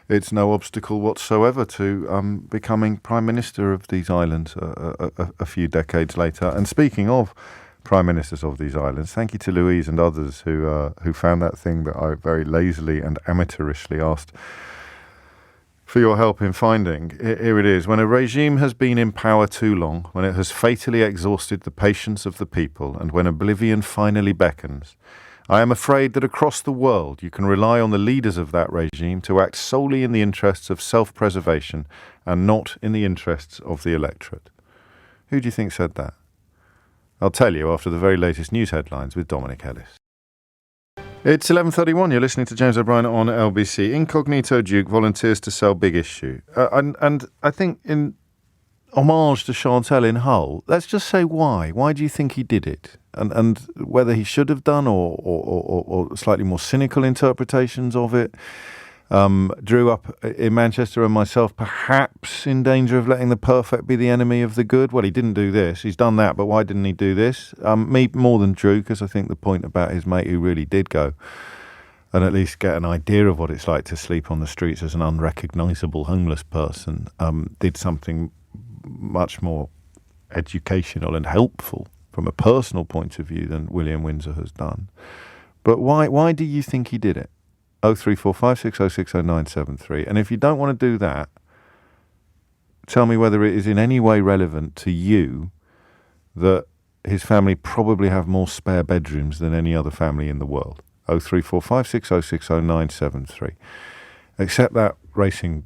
It's no obstacle whatsoever to becoming Prime Minister of these islands a few decades later. And speaking of Prime Ministers of these islands, thank you to Louise and others who found that thing that I very lazily and amateurishly asked for your help in finding. Here it is. When a regime has been in power too long, when it has fatally exhausted the patience of the people, and when oblivion finally beckons, I am afraid that across the world you can rely on the leaders of that regime to act solely in the interests of self-preservation and not in the interests of the electorate. Who do you think said that? I'll tell you after the very latest news headlines with Dominic Ellis. It's 11:31. You're listening to James O'Brien on LBC. Incognito Duke volunteers to sell Big Issue. And I think in homage to Chantal in Hull, let's just say why. Why do you think he did it? And whether he should have done or slightly more cynical interpretations of it. Drew up in Manchester and myself perhaps in danger of letting the perfect be the enemy of the good. Well, he didn't do this. He's done that, but why didn't he do this? Me more than Drew, because I think the point about his mate who really did go and at least get an idea of what it's like to sleep on the streets as an unrecognisable homeless person, did something much more educational and helpful from a personal point of view than William Windsor has done. But why do you think he did it? 03456060973. And if you don't want to do that, tell me whether it is in any way relevant to you that his family probably have more spare bedrooms than any other family in the world. 03456060973. Except that racing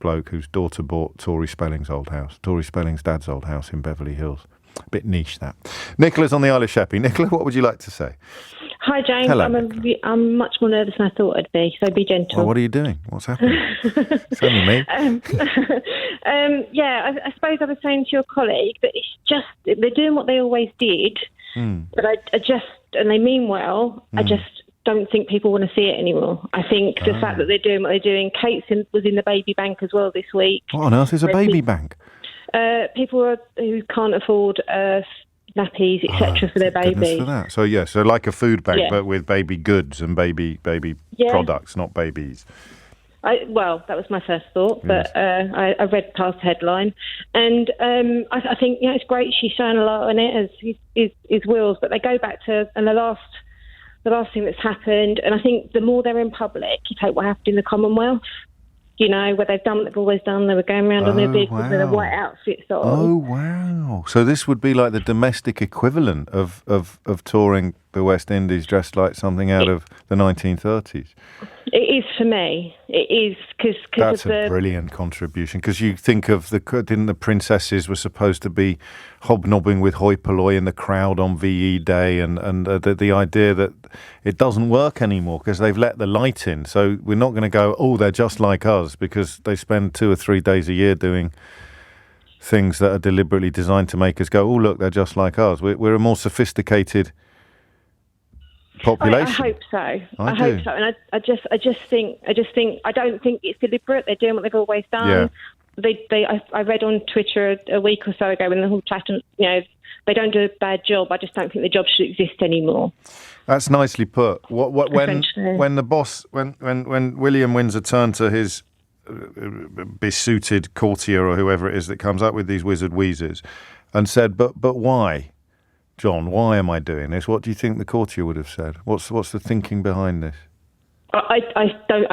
bloke whose daughter bought Tori Spelling's old house, Tori Spelling's dad's old house in Beverly Hills. A bit niche, that. Nicola's on the Isle of Sheppey. Nicola, what would you like to say? Hi, James. Hello, I'm much more nervous than I thought I'd be, so be gentle. Well, what are you doing? What's happening? It's only me. I suppose I was saying to your colleague that it's just, they're doing what they always did, but I just, and they mean well, I just don't think people want to see it anymore. I think the fact that they're doing what they're doing, was in the baby bank as well this week. What on earth is a baby bank? People who can't afford nappies, etc., for their baby. For that. So like a food bank, but with baby goods and baby products, not babies. That was my first thought, but I read past the headline, and I think it's great she's showing a lot on it as his wills, but they go back to the last thing that's happened, and I think the more they're in public, you take what happened in the Commonwealth. Where they've done what they've always done. They were going around on their vehicles with their white outfits on. Oh, wow. So this would be like the domestic equivalent of touring the West Indies dressed like something out of the 1930s. It is for me. It is because that's a brilliant contribution. Because you think of didn't the princesses were supposed to be hobnobbing with hoi polloi in the crowd on VE Day, and the idea that it doesn't work anymore because they've let the light in. So we're not going to go, oh, they're just like us, because they spend 2 or 3 days a year doing things that are deliberately designed to make us go, oh, look, they're just like us. We're a more sophisticated population. I hope so. I hope so. And I just think I don't think it's deliberate. They're doing what they've always done. Yeah. I read on Twitter a week or so ago when the whole pattern, they don't do a bad job. I just don't think the job should exist anymore. That's nicely put. When William Windsor turned to his besuited courtier or whoever it is that comes up with these wizard wheezes and said, but why? John, why am I doing this? What do you think the courtier would have said? What's the thinking behind this? I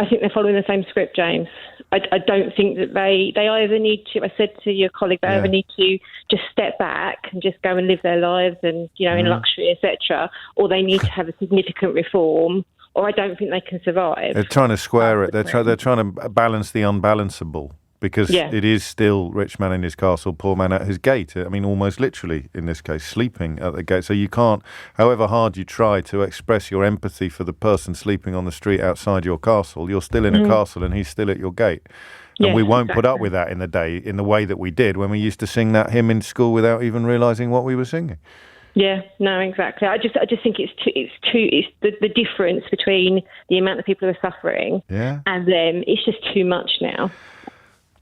think they're following the same script, James. I don't think that they either need to, I said to your colleague, they either need to just step back and just go and live their lives and, in luxury, etc., or they need to have a significant reform, or I don't think they can survive. They're trying to square it. They're trying to balance the unbalanceable. Because it is still rich man in his castle, poor man at his gate. I mean, almost literally, in this case, sleeping at the gate. So you can't, however hard you try to express your empathy for the person sleeping on the street outside your castle, you're still in a castle and he's still at your gate. And we won't put up with that in the way that we did when we used to sing that hymn in school without even realising what we were singing. Yeah, no, exactly. I just think it's the difference between the amount of people who are suffering and them. It's just too much now.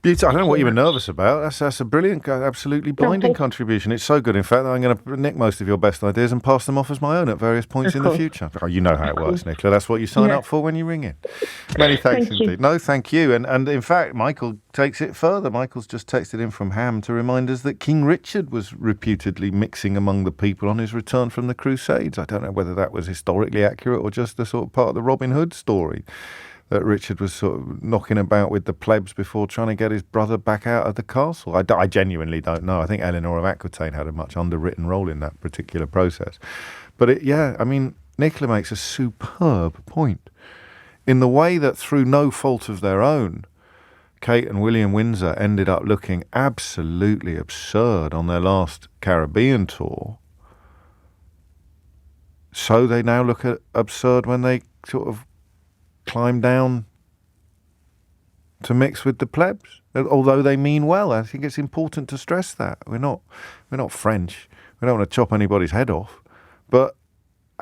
I don't know what you were nervous about. That's a brilliant, absolutely blinding contribution. It's so good, in fact, that I'm going to nick most of your best ideas and pass them off as my own at various points in the future. Oh, you know how it works, Nicola. That's what you sign up for when you ring in. Many thanks indeed. No, thank you. And in fact, Michael takes it further. Michael's just texted in from Ham to remind us that King Richard was reputedly mixing among the people on his return from the Crusades. I don't know whether that was historically accurate or just the sort of part of the Robin Hood story, that Richard was sort of knocking about with the plebs before trying to get his brother back out of the castle. I genuinely don't know. I think Eleanor of Aquitaine had a much underwritten role in that particular process. But Nicola makes a superb point in the way that through no fault of their own, Kate and William Windsor ended up looking absolutely absurd on their last Caribbean tour. So they now look absurd when they sort of climb down to mix with the plebs, although they mean well. I think it's important to stress that we're not French. We don't want to chop anybody's head off. But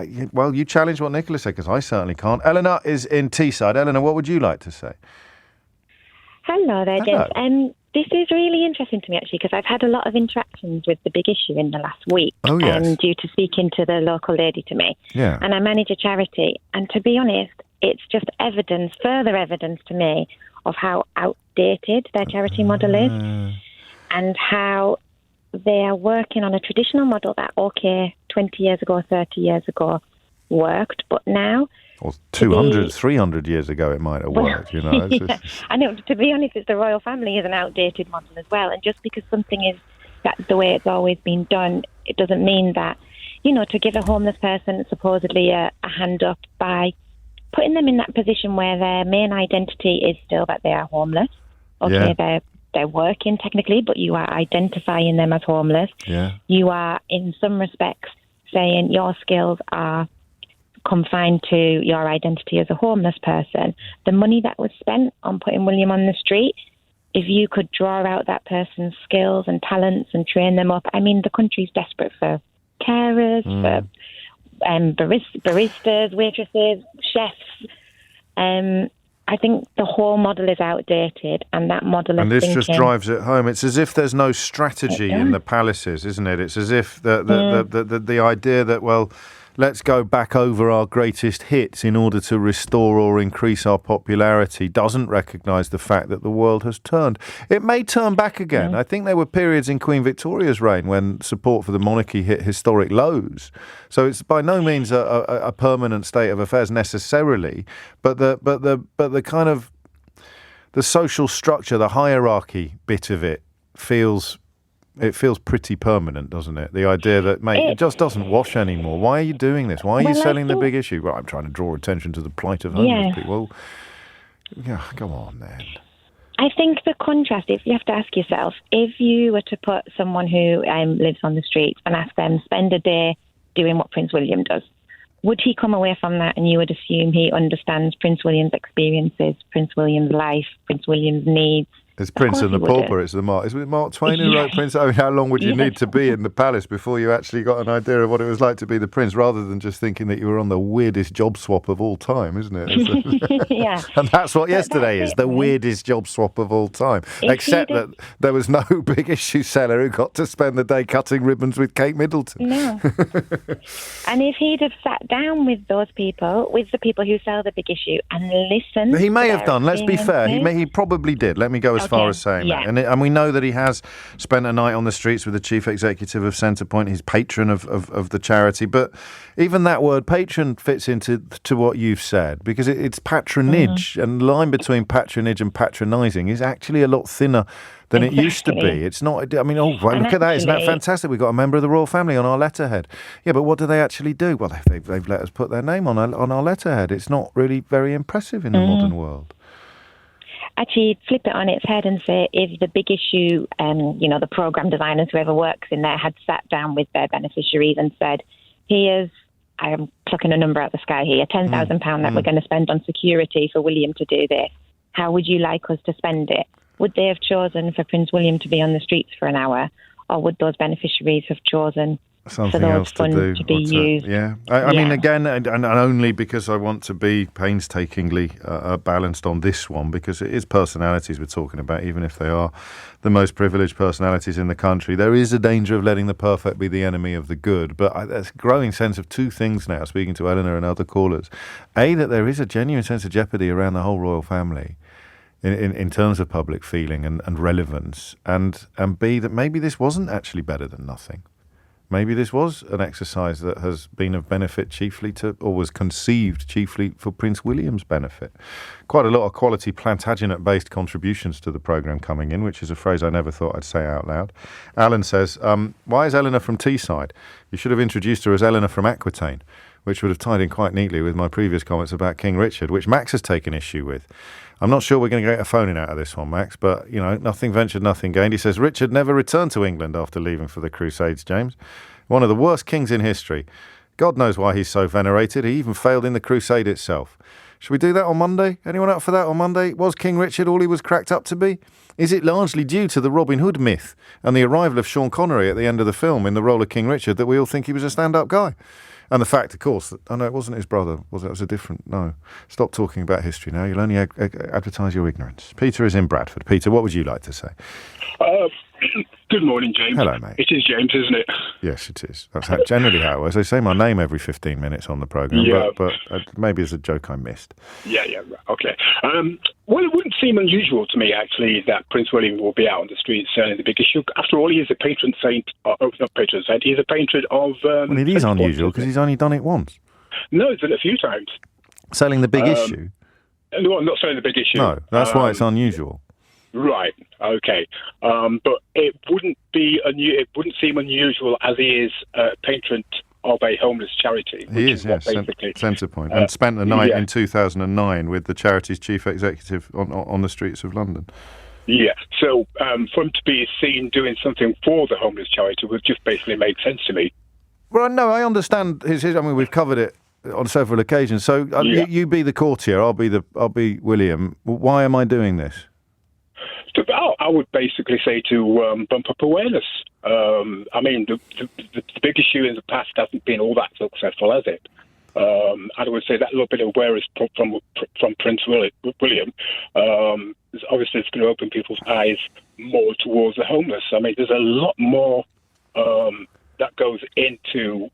you challenge what Nicola said, because I certainly can't. Eleanor is in Teesside. Eleanor, what would you like to say? Hello there, gents. This is really interesting to me, actually, because I've had a lot of interactions with the big issue in the last week. Oh, yes. Due to speaking to the local lady to me. Yeah. And I manage a charity. And to be honest, it's just further evidence to me of how outdated their charity model is, and how they are working on a traditional model that, 20 years ago, 30 years ago, worked, but now... Or 200, 300 years ago it might have worked, you know. Yeah. I know, to be honest, it's the royal family is an outdated model as well, and just because something is the way it's always been done, it doesn't mean that, to give a homeless person supposedly a hand up by putting them in that position where their main identity is still that they are homeless. They're working technically, but you are identifying them as homeless. Yeah. You are, in some respects, saying your skills are confined to your identity as a homeless person. The money that was spent on putting William on the street, if you could draw out that person's skills and talents and train them up, the country's desperate for carers, for baristas, waitresses, chefs. I think the whole model is outdated, and that model and this just drives it home. It's as if there's no strategy in the palaces, isn't it? It's as if the idea that, well, let's go back over our greatest hits in order to restore or increase our popularity doesn't recognise the fact that the world has turned. It may turn back again. I think there were periods in Queen Victoria's reign when support for the monarchy hit historic lows. So it's by no means a permanent state of affairs necessarily, but the kind of the social structure, the hierarchy bit of it feels pretty permanent, doesn't it? The idea that, mate, it just doesn't wash anymore. Why are you doing this? Why are you selling the big issue? Well, I'm trying to draw attention to the plight of homeless people. Well, go on then. I think the contrast, if you have to ask yourself, if you were to put someone who lives on the streets and ask them, spend a day doing what Prince William does, would he come away from that and you would assume he understands Prince William's experiences, Prince William's life, Prince William's needs? It's Prince and the Pauper. It's is it Mark Twain who wrote Prince? I mean, how long would you need to be in the palace before you actually got an idea of what it was like to be the prince, rather than just thinking that you were on the weirdest job swap of all time, isn't it? Yeah. And that's what yesterday is, the weirdest job swap of all time. Except that there was no big issue seller who got to spend the day cutting ribbons with Kate Middleton. No. And if he'd have sat down with those people, with the people who sell the big issue, and listened... He may have done, let's be fair. He probably did. Let me go as far as saying that. And we know that he has spent a night on the streets with the chief executive of Centrepoint. He's patron of the charity. But even that word patron fits into what you've said, because it's patronage. And the line between patronage and patronising is actually a lot thinner than it used to be. It's not, look at that. Isn't that fantastic? We've got a member of the royal family on our letterhead. Yeah, but what do they actually do? Well, they've let us put their name on our letterhead. It's not really very impressive in the modern world. Actually, flip it on its head and say, if the big issue, the programme designers, whoever works in there, had sat down with their beneficiaries and said, I am plucking a number out of the sky here, £10,000 that we're going to spend on security for William to do this. How would you like us to spend it? Would they have chosen for Prince William to be on the streets for an hour? Or would those beneficiaries have chosen something those else to funds do. to be used. Yeah. I mean, again, and only because I want to be painstakingly balanced on this one, because it is personalities we're talking about, even if they are the most privileged personalities in the country. There is a danger of letting the perfect be the enemy of the good. But there's a growing sense of two things now, speaking to Eleanor and other callers. A, that there is a genuine sense of jeopardy around the whole royal family in terms of public feeling and relevance. And B, that maybe this wasn't actually better than nothing. Maybe this was an exercise that has been of benefit chiefly to, or was conceived chiefly for Prince William's benefit. Quite a lot of quality Plantagenet-based contributions to the programme coming in, which is a phrase I never thought I'd say out loud. Alan says, why is Eleanor from Teesside? You should have introduced her as Eleanor from Aquitaine, which would have tied in quite neatly with my previous comments about King Richard, which Max has taken issue with. I'm not sure we're going to get a phone-in out of this one, Max, but, nothing ventured, nothing gained. He says, Richard never returned to England after leaving for the Crusades, James. One of the worst kings in history. God knows why he's so venerated. He even failed in the crusade itself. Should we do that on Monday? Anyone up for that on Monday? Was King Richard all he was cracked up to be? Is it largely due to the Robin Hood myth and the arrival of Sean Connery at the end of the film in the role of King Richard that we all think he was a stand-up guy? And the fact, of course, that, it wasn't his brother. It was a different... No. Stop talking about history now. You'll only advertise your ignorance. Peter is in Bradford. Peter, what would you like to say? Good morning, James. Hello, mate. It is James, isn't it? Yes, it is. That's generally how it was. They say my name every 15 minutes on the programme, but maybe as a joke I missed. Yeah, right. Okay. Well, it wouldn't seem unusual to me, actually, that Prince William will be out on the streets selling the big issue. After all, he is a patron saint, not patron saint, he's a patron of... well, it is unusual because he's only done it once. No, he's done it a few times. Selling the big issue? No, not selling the big issue. No, that's why it's unusual. Right. Okay. But it wouldn't seem unusual as he is a patron of a homeless charity. He is, yes, Centrepoint, and spent the night in 2009 with the charity's chief executive on the streets of London. Yeah. So for him to be seen doing something for the homeless charity would just basically make sense to me. Well, no, I understand his. I mean, we've covered it on several occasions. So you be the courtier, I'll be William. Why am I doing this? I would basically say to bump up awareness. I mean, the big issue in the past hasn't been all that successful, has it? I would say that little bit of awareness from Prince William, obviously it's going to open people's eyes more towards the homeless. I mean, there's a lot more that goes into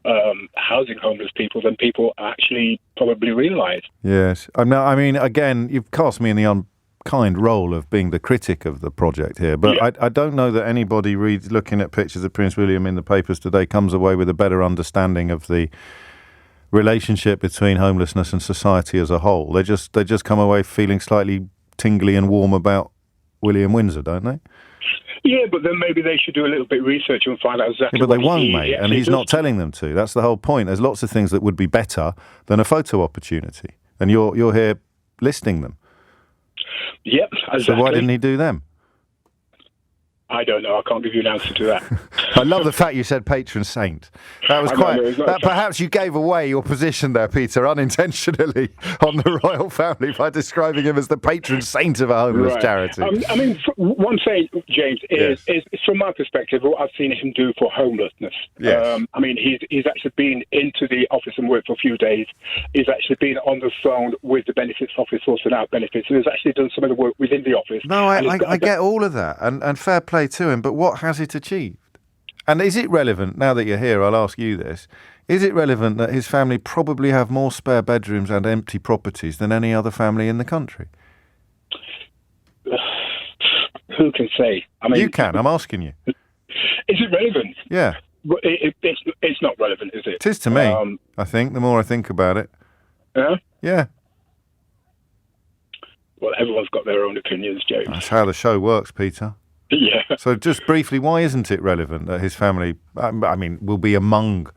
housing homeless people than people actually probably realise. Yes. I mean, again, you've cast me in the unkind role of being the critic of the project here, but yeah. I don't know that anybody looking at pictures of Prince William in the papers today comes away with a better understanding of the relationship between homelessness and society as a whole. They just come away feeling slightly tingly and warm about William Windsor, don't they? Yeah, but then maybe they should do a little bit of research and find out exactly. Yeah, but they won't, mate, and he's not telling them to. That's the whole point. There's lots of things that would be better than a photo opportunity, and you're here listing them. Yep, exactly. So why didn't he do them? I don't know. I can't give you an answer to that. I love the fact you said patron saint. That was perhaps you gave away your position there, Peter, unintentionally on the royal family by describing him as the patron saint of a homeless charity. I mean, one thing, James, is from my perspective, what I've seen him do for homelessness. Yes. I mean, he's actually been into the office and worked for a few days. He's actually been on the phone with the benefits office sorting out benefits. And he's actually done some of the work within the office. No, I get all of that, and fair play to him, but what has it achieved? And is it relevant, now that you're here, I'll ask you this, is it relevant that his family probably have more spare bedrooms and empty properties than any other family in the country? Who can say? I mean, you can, I'm asking you. Is it relevant? Yeah. It's not relevant, is it? It is to me, I think, the more I think about it. Yeah? Yeah. Well, everyone's got their own opinions, James. That's how the show works, Peter. Yeah. So just briefly, why isn't it relevant that his family, I mean, will be among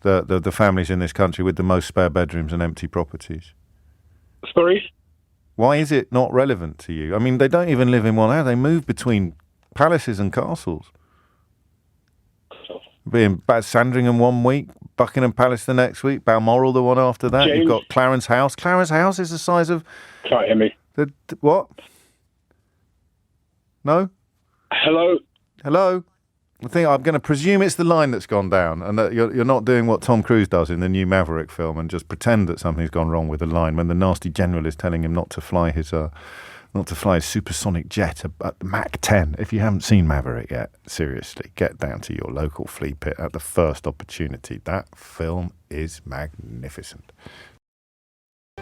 the families in this country with the most spare bedrooms and empty properties? Sorry? Why is it not relevant to you? I mean, they don't even live in one house. They move between palaces and castles. Being Bad Sandringham one week, Buckingham Palace the next week, Balmoral the one after that. James. You've got Clarence House. Clarence House is the size of... Can't hear me. What? No? Hello? Hello? I think I'm going to presume it's the line that's gone down, and that you're not doing what Tom Cruise does in the new Maverick film and just pretend that something's gone wrong with the line when the nasty general is telling him not to fly his supersonic jet at Mach 10. If you haven't seen Maverick yet, seriously, get down to your local flea pit at the first opportunity. That film is magnificent.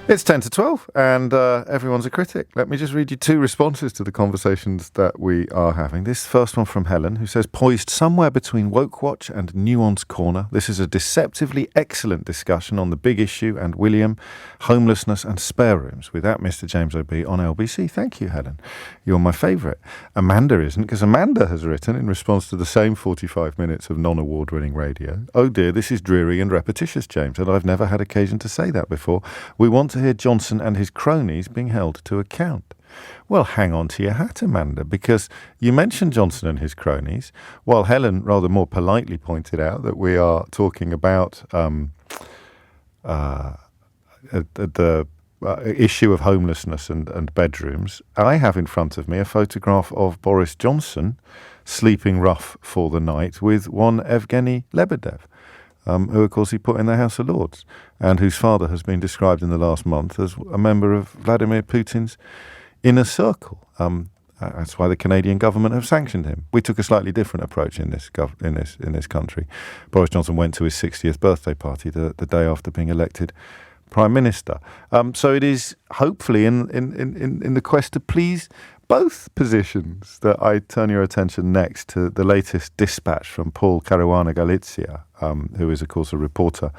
It's 10 to 12 and everyone's a critic. Let me just read you two responses to the conversations that we are having. This first one from Helen, who says, poised somewhere between Woke Watch and Nuance Corner, this is a deceptively excellent discussion on the big issue and William, homelessness and spare rooms with that Mr. James O.B. on LBC. Thank you, Helen. You're my favourite. Amanda isn't, because Amanda has written in response to the same 45 minutes of non-award-winning radio, oh dear, this is dreary and repetitious, James, and I've never had occasion to say that before. We want to hear Johnson and his cronies being held to account. Well, hang on to your hat, Amanda, because you mentioned Johnson and his cronies, while Helen rather more politely pointed out that we are talking about the issue of homelessness and bedrooms. I have in front of me a photograph of Boris Johnson sleeping rough for the night with one Evgeny Lebedev, who, of course, he put in the House of Lords, and whose father has been described in the last month as a member of Vladimir Putin's inner circle. That's why the Canadian government have sanctioned him. We took a slightly different approach in this country. Boris Johnson went to his 60th birthday party the day after being elected Prime Minister. So it is hopefully in the quest to please both positions that I turn your attention next to the latest dispatch from Paul Caruana Galizia, who is, of course, a reporter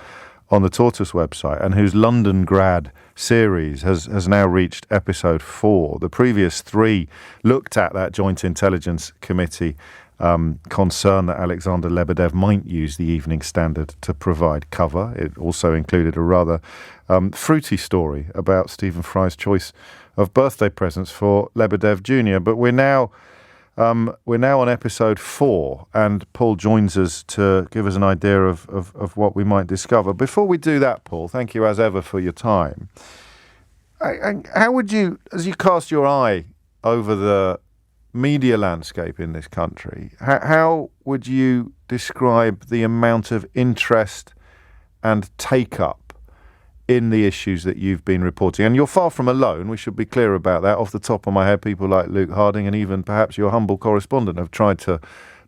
on the Tortoise website and whose London Grad series has now reached episode 4. The previous 3 looked at that Joint Intelligence Committee concern that Alexander Lebedev might use the Evening Standard to provide cover. It also included a rather fruity story about Stephen Fry's choice of birthday presents for Lebedev Jr. But we're now on episode 4, and Paul joins us to give us an idea of what we might discover. Before we do that, Paul, thank you as ever for your time. How would you, as you cast your eye over the media landscape in this country, how would you describe the amount of interest and take-up in the issues that you've been reporting? And you're far from alone, we should be clear about that. Off the top of my head, people like Luke Harding and even perhaps your humble correspondent have tried to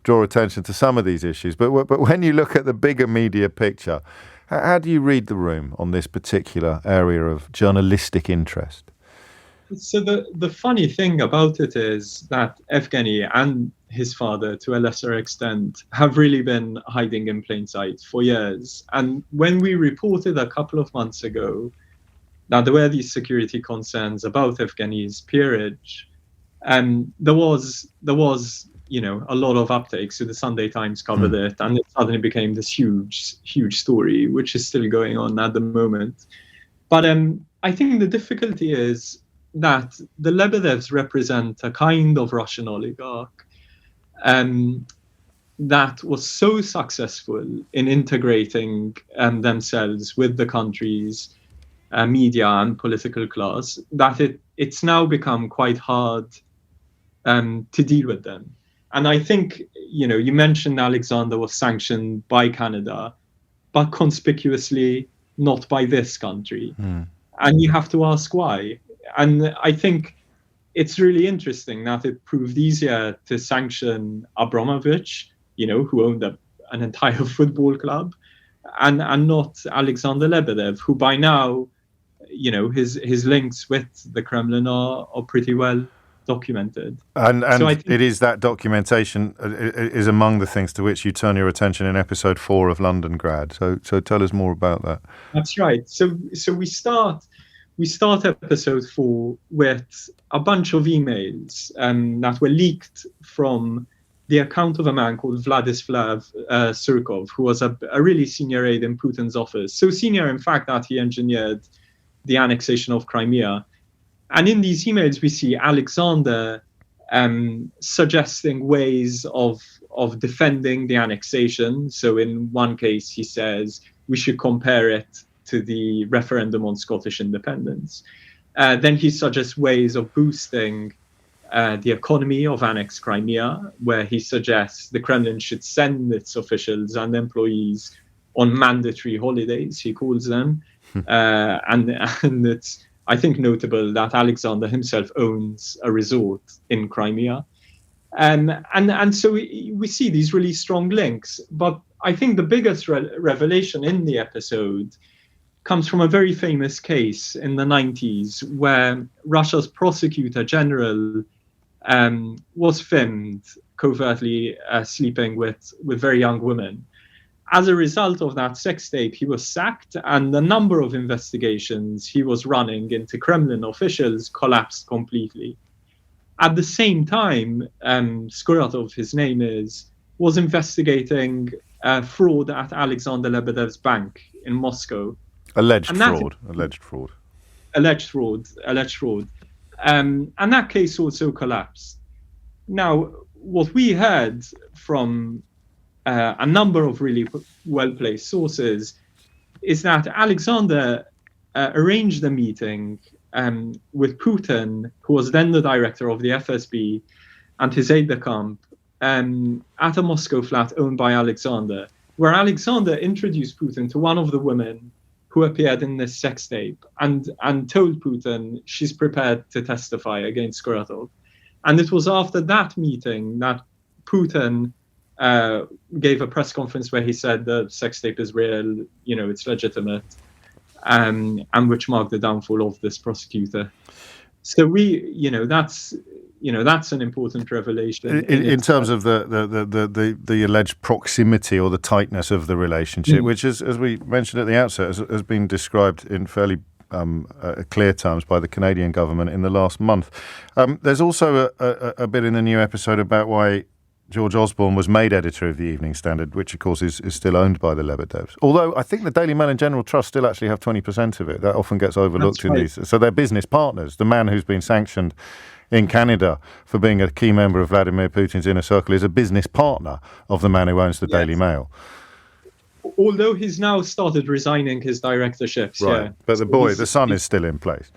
draw attention to some of these issues. But when you look at the bigger media picture, how do you read the room on this particular area of journalistic interest? So the funny thing about it is that Evgeny and his father, to a lesser extent, have really been hiding in plain sight for years. And when we reported a couple of months ago that there were these security concerns about Evgeny's peerage, there was a lot of uptake. So the Sunday Times covered it, and it suddenly became this huge story, which is still going on at the moment. But I think the difficulty is that the Lebedevs represent a kind of Russian oligarch that was so successful in integrating themselves with the country's media and political class that it's now become quite hard to deal with them. And I think, you mentioned Alexander was sanctioned by Canada, but conspicuously not by this country. And you have to ask why. And I think it's really interesting that it proved easier to sanction Abramovich, who owned an entire football club, and not Alexander Lebedev, who by now, his links with the Kremlin are pretty well documented. And so it is that documentation is among the things to which you turn your attention in episode 4 of London Grad. So tell us more about that. That's right. So we start episode 4 with a bunch of emails that were leaked from the account of a man called Vladislav Surkov, who was a really senior aide in Putin's office. So senior, in fact, that he engineered the annexation of Crimea. And in these emails, we see Alexander suggesting ways of defending the annexation. So in one case, he says we should compare it to the referendum on Scottish independence. Then he suggests ways of boosting the economy of annexed Crimea, where he suggests the Kremlin should send its officials and employees on mandatory holidays, he calls them. And it's, I think, notable that Alexander himself owns a resort in Crimea. And so we see these really strong links. But I think the biggest revelation in the episode comes from a very famous case in the 90s where Russia's prosecutor general was filmed covertly sleeping with very young women. As a result of that sex tape, he was sacked, and the number of investigations he was running into Kremlin officials collapsed completely. At the same time, Skuratov, his name is, was investigating fraud at Alexander Lebedev's bank in Moscow. Alleged fraud. And that case also collapsed. Now, what we heard from a number of really well-placed sources is that Alexander arranged a meeting with Putin, who was then the director of the FSB, and his aide-de-camp at a Moscow flat owned by Alexander, where Alexander introduced Putin to one of the women who appeared in this sex tape and told Putin she's prepared to testify against Skuratov. And it was after that meeting that Putin gave a press conference where he said the sex tape is real, it's legitimate, and which marked the downfall of this prosecutor. So that's an important revelation in terms of the alleged proximity or the tightness of the relationship, which is, as we mentioned at the outset, has been described in fairly clear terms by the Canadian government in the last month. There's also a bit in the new episode about why George Osborne was made editor of the Evening Standard, which of course is still owned by the Lebedevs. Although I think the Daily Mail and General Trust still actually have 20% of it. That often gets overlooked in these. So they're business partners. The man who's been sanctioned in Canada for being a key member of Vladimir Putin's inner circle is a business partner of the man who owns the Daily Mail. Although he's now started resigning his directorships. Right. Yeah. But the son is still in place.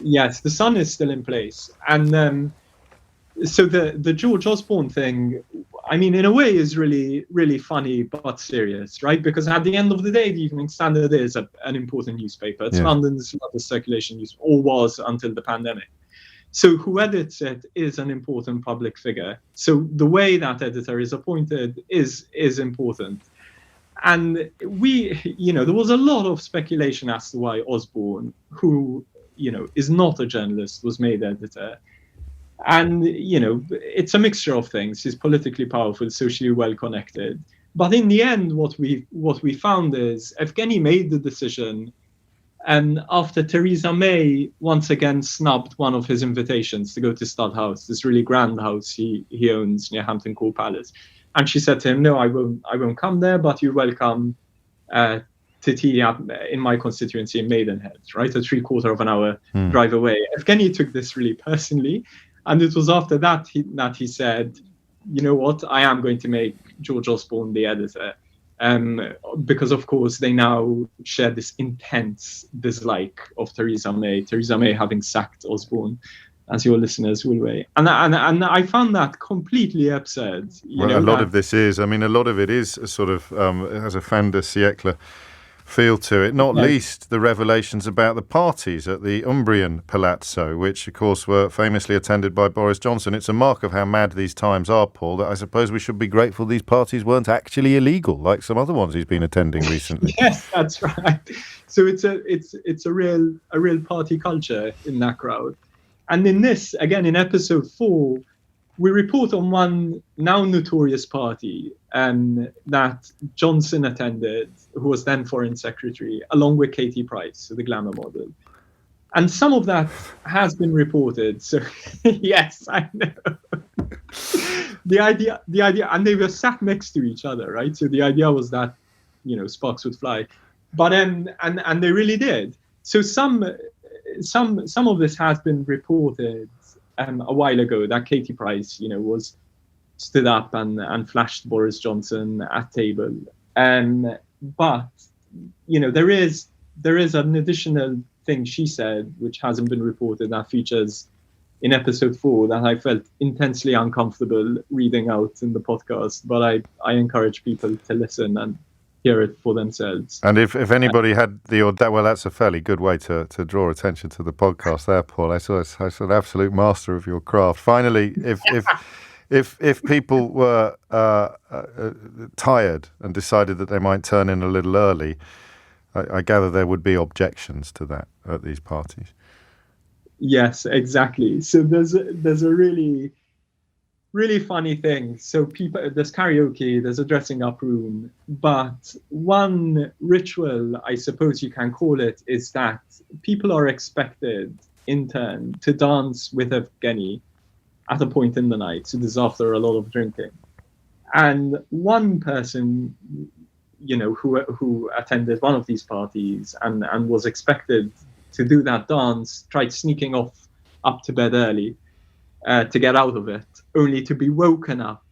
Yes, the son is still in place. And so the George Osborne thing, I mean, in a way is really, really funny but serious, right? Because at the end of the day, the Evening Standard is an important newspaper. It's London's largest circulation news, or was until the pandemic. So who edits it is an important public figure. So the way that editor is appointed is important. And there was a lot of speculation as to why Osborne, who, is not a journalist, was made editor. And, it's a mixture of things. He's politically powerful, socially well-connected. But in the end, what we found is Evgeny made the decision, and after Theresa May once again snubbed one of his invitations to go to Stud House, this really grand house he owns near Hampton Court Palace. And she said to him, no, I won't come there, but you're welcome to tea in my constituency in Maidenhead, right? A 3/4 of an hour drive away. Evgeny took this really personally. And it was after that he said, you know what, I am going to make George Osborne the editor. Because, of course, they now share this intense dislike of Theresa May having sacked Osborne, as your listeners will weigh. And I found that completely absurd. A lot of it is a sort of, it has a fin de siècle feel to it, not least the revelations about the parties at the Umbrian Palazzo, which, of course, were famously attended by Boris Johnson. It's a mark of how mad these times are, Paul, that I suppose we should be grateful these parties weren't actually illegal, like some other ones he's been attending recently. Yes, that's right. So it's a real party culture in that crowd. And in this, again, in episode 4, we report on one now notorious party that Johnson attended, who was then Foreign Secretary, along with Katie Price, the glamour model. And some of that has been reported. So, yes, I know. The idea, and they were sat next to each other, right? So the idea was that, sparks would fly. But, and they really did. So some of this has been reported a while ago, that Katie Price, was stood up and flashed Boris Johnson at table. But, there is an additional thing she said, which hasn't been reported, that features in episode 4 that I felt intensely uncomfortable reading out in the podcast, but I encourage people to listen and hear it for themselves. And if anybody had well, that's a fairly good way to draw attention to the podcast there, Paul. I saw an absolute master of your craft. Finally, if people were tired and decided that they might turn in a little early, I gather there would be objections to that at these parties. Yes, exactly. So there's a really, really funny thing. So there's karaoke, there's a dressing up room, but one ritual, I suppose you can call it, is that people are expected in turn to dance with Evgeny at a point in the night. So this is after a lot of drinking. And one person, who attended one of these parties and was expected to do that dance, tried sneaking off up to bed early to get out of it, only to be woken up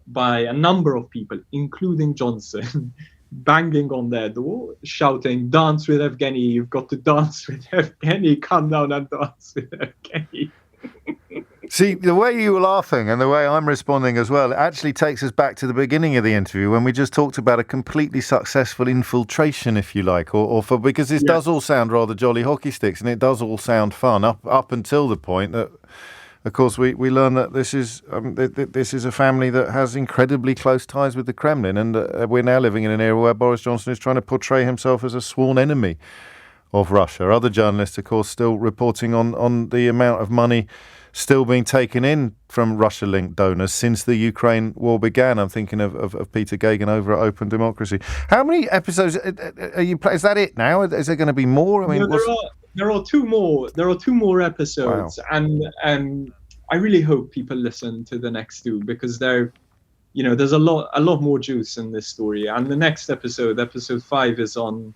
by a number of people, including Johnson, banging on their door, shouting, "Dance with Evgeny, you've got to dance with Evgeny, come down and dance with Evgeny." See, the way you were laughing and the way I'm responding as well, it actually takes us back to the beginning of the interview when we just talked about a completely successful infiltration, if you like, because this does all sound rather jolly hockey sticks, and it does all sound fun up until the point that, of course, we learn that this is a family that has incredibly close ties with the Kremlin, and we're now living in an era where Boris Johnson is trying to portray himself as a sworn enemy of Russia. Other journalists, of course, still reporting on the amount of money still being taken in from Russia-linked donors since the Ukraine war began. I'm thinking of Peter Gagan over at Open Democracy. How many episodes are you? Is that it now? Is there going to be more? I mean, there are two more. There are 2 more episodes, wow. And I really hope people listen to the next 2 because there's a lot more juice in this story. And the next episode 5, is on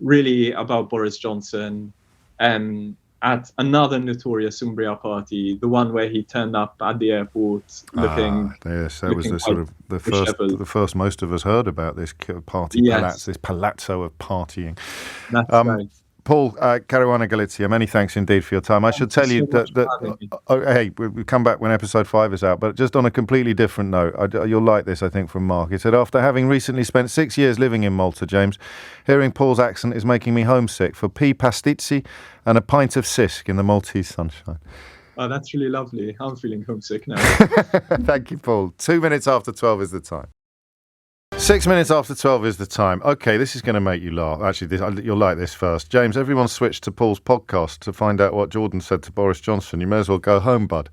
really about Boris Johnson at another notorious Umbria party, the one where he turned up at the airport looking. Yes, that was the first most of us heard about this party, yes. This palazzo of partying. That's right. Paul, Caruana Galizia, many thanks indeed for your time. I should tell you that hey, we'll come back when episode 5 is out, but just on a completely different note, you'll like this, I think, from Mark. He said, after having recently spent 6 years living in Malta, James, hearing Paul's accent is making me homesick for pea pastizzi and a pint of sisk in the Maltese sunshine. Oh, that's really lovely. I'm feeling homesick now. Thank you, Paul. 2 minutes after 12 is the time. 6 minutes after 12 is the time. Okay, this is going to make you laugh. Actually, you'll like this first. James, everyone switched to Paul's podcast to find out what Jordan said to Boris Johnson. You may as well go home, bud.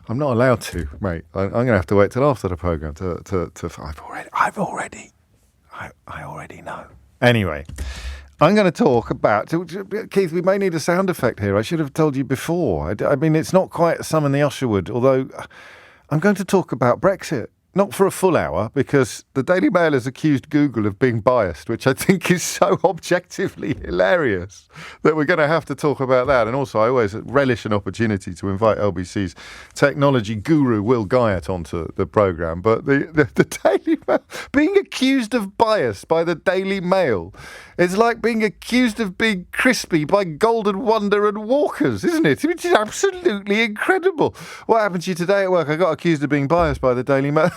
I'm not allowed to, mate. I'm going to have to wait till after the programme I already know. Anyway, I'm going to talk about... Keith, we may need a sound effect here. I should have told you before. I mean, it's not quite Summon the Usherwood, although I'm going to talk about Brexit. Not for a full hour, because the Daily Mail has accused Google of being biased, which I think is so objectively hilarious that we're going to have to talk about that. And also, I always relish an opportunity to invite LBC's technology guru, Will Guyot, onto the programme. But the Daily Mail, being accused of bias by the Daily Mail, it's like being accused of being crispy by Golden Wonder and Walkers, isn't it? Which is absolutely incredible. What happened to you today at work? I got accused of being biased by the Daily Mail.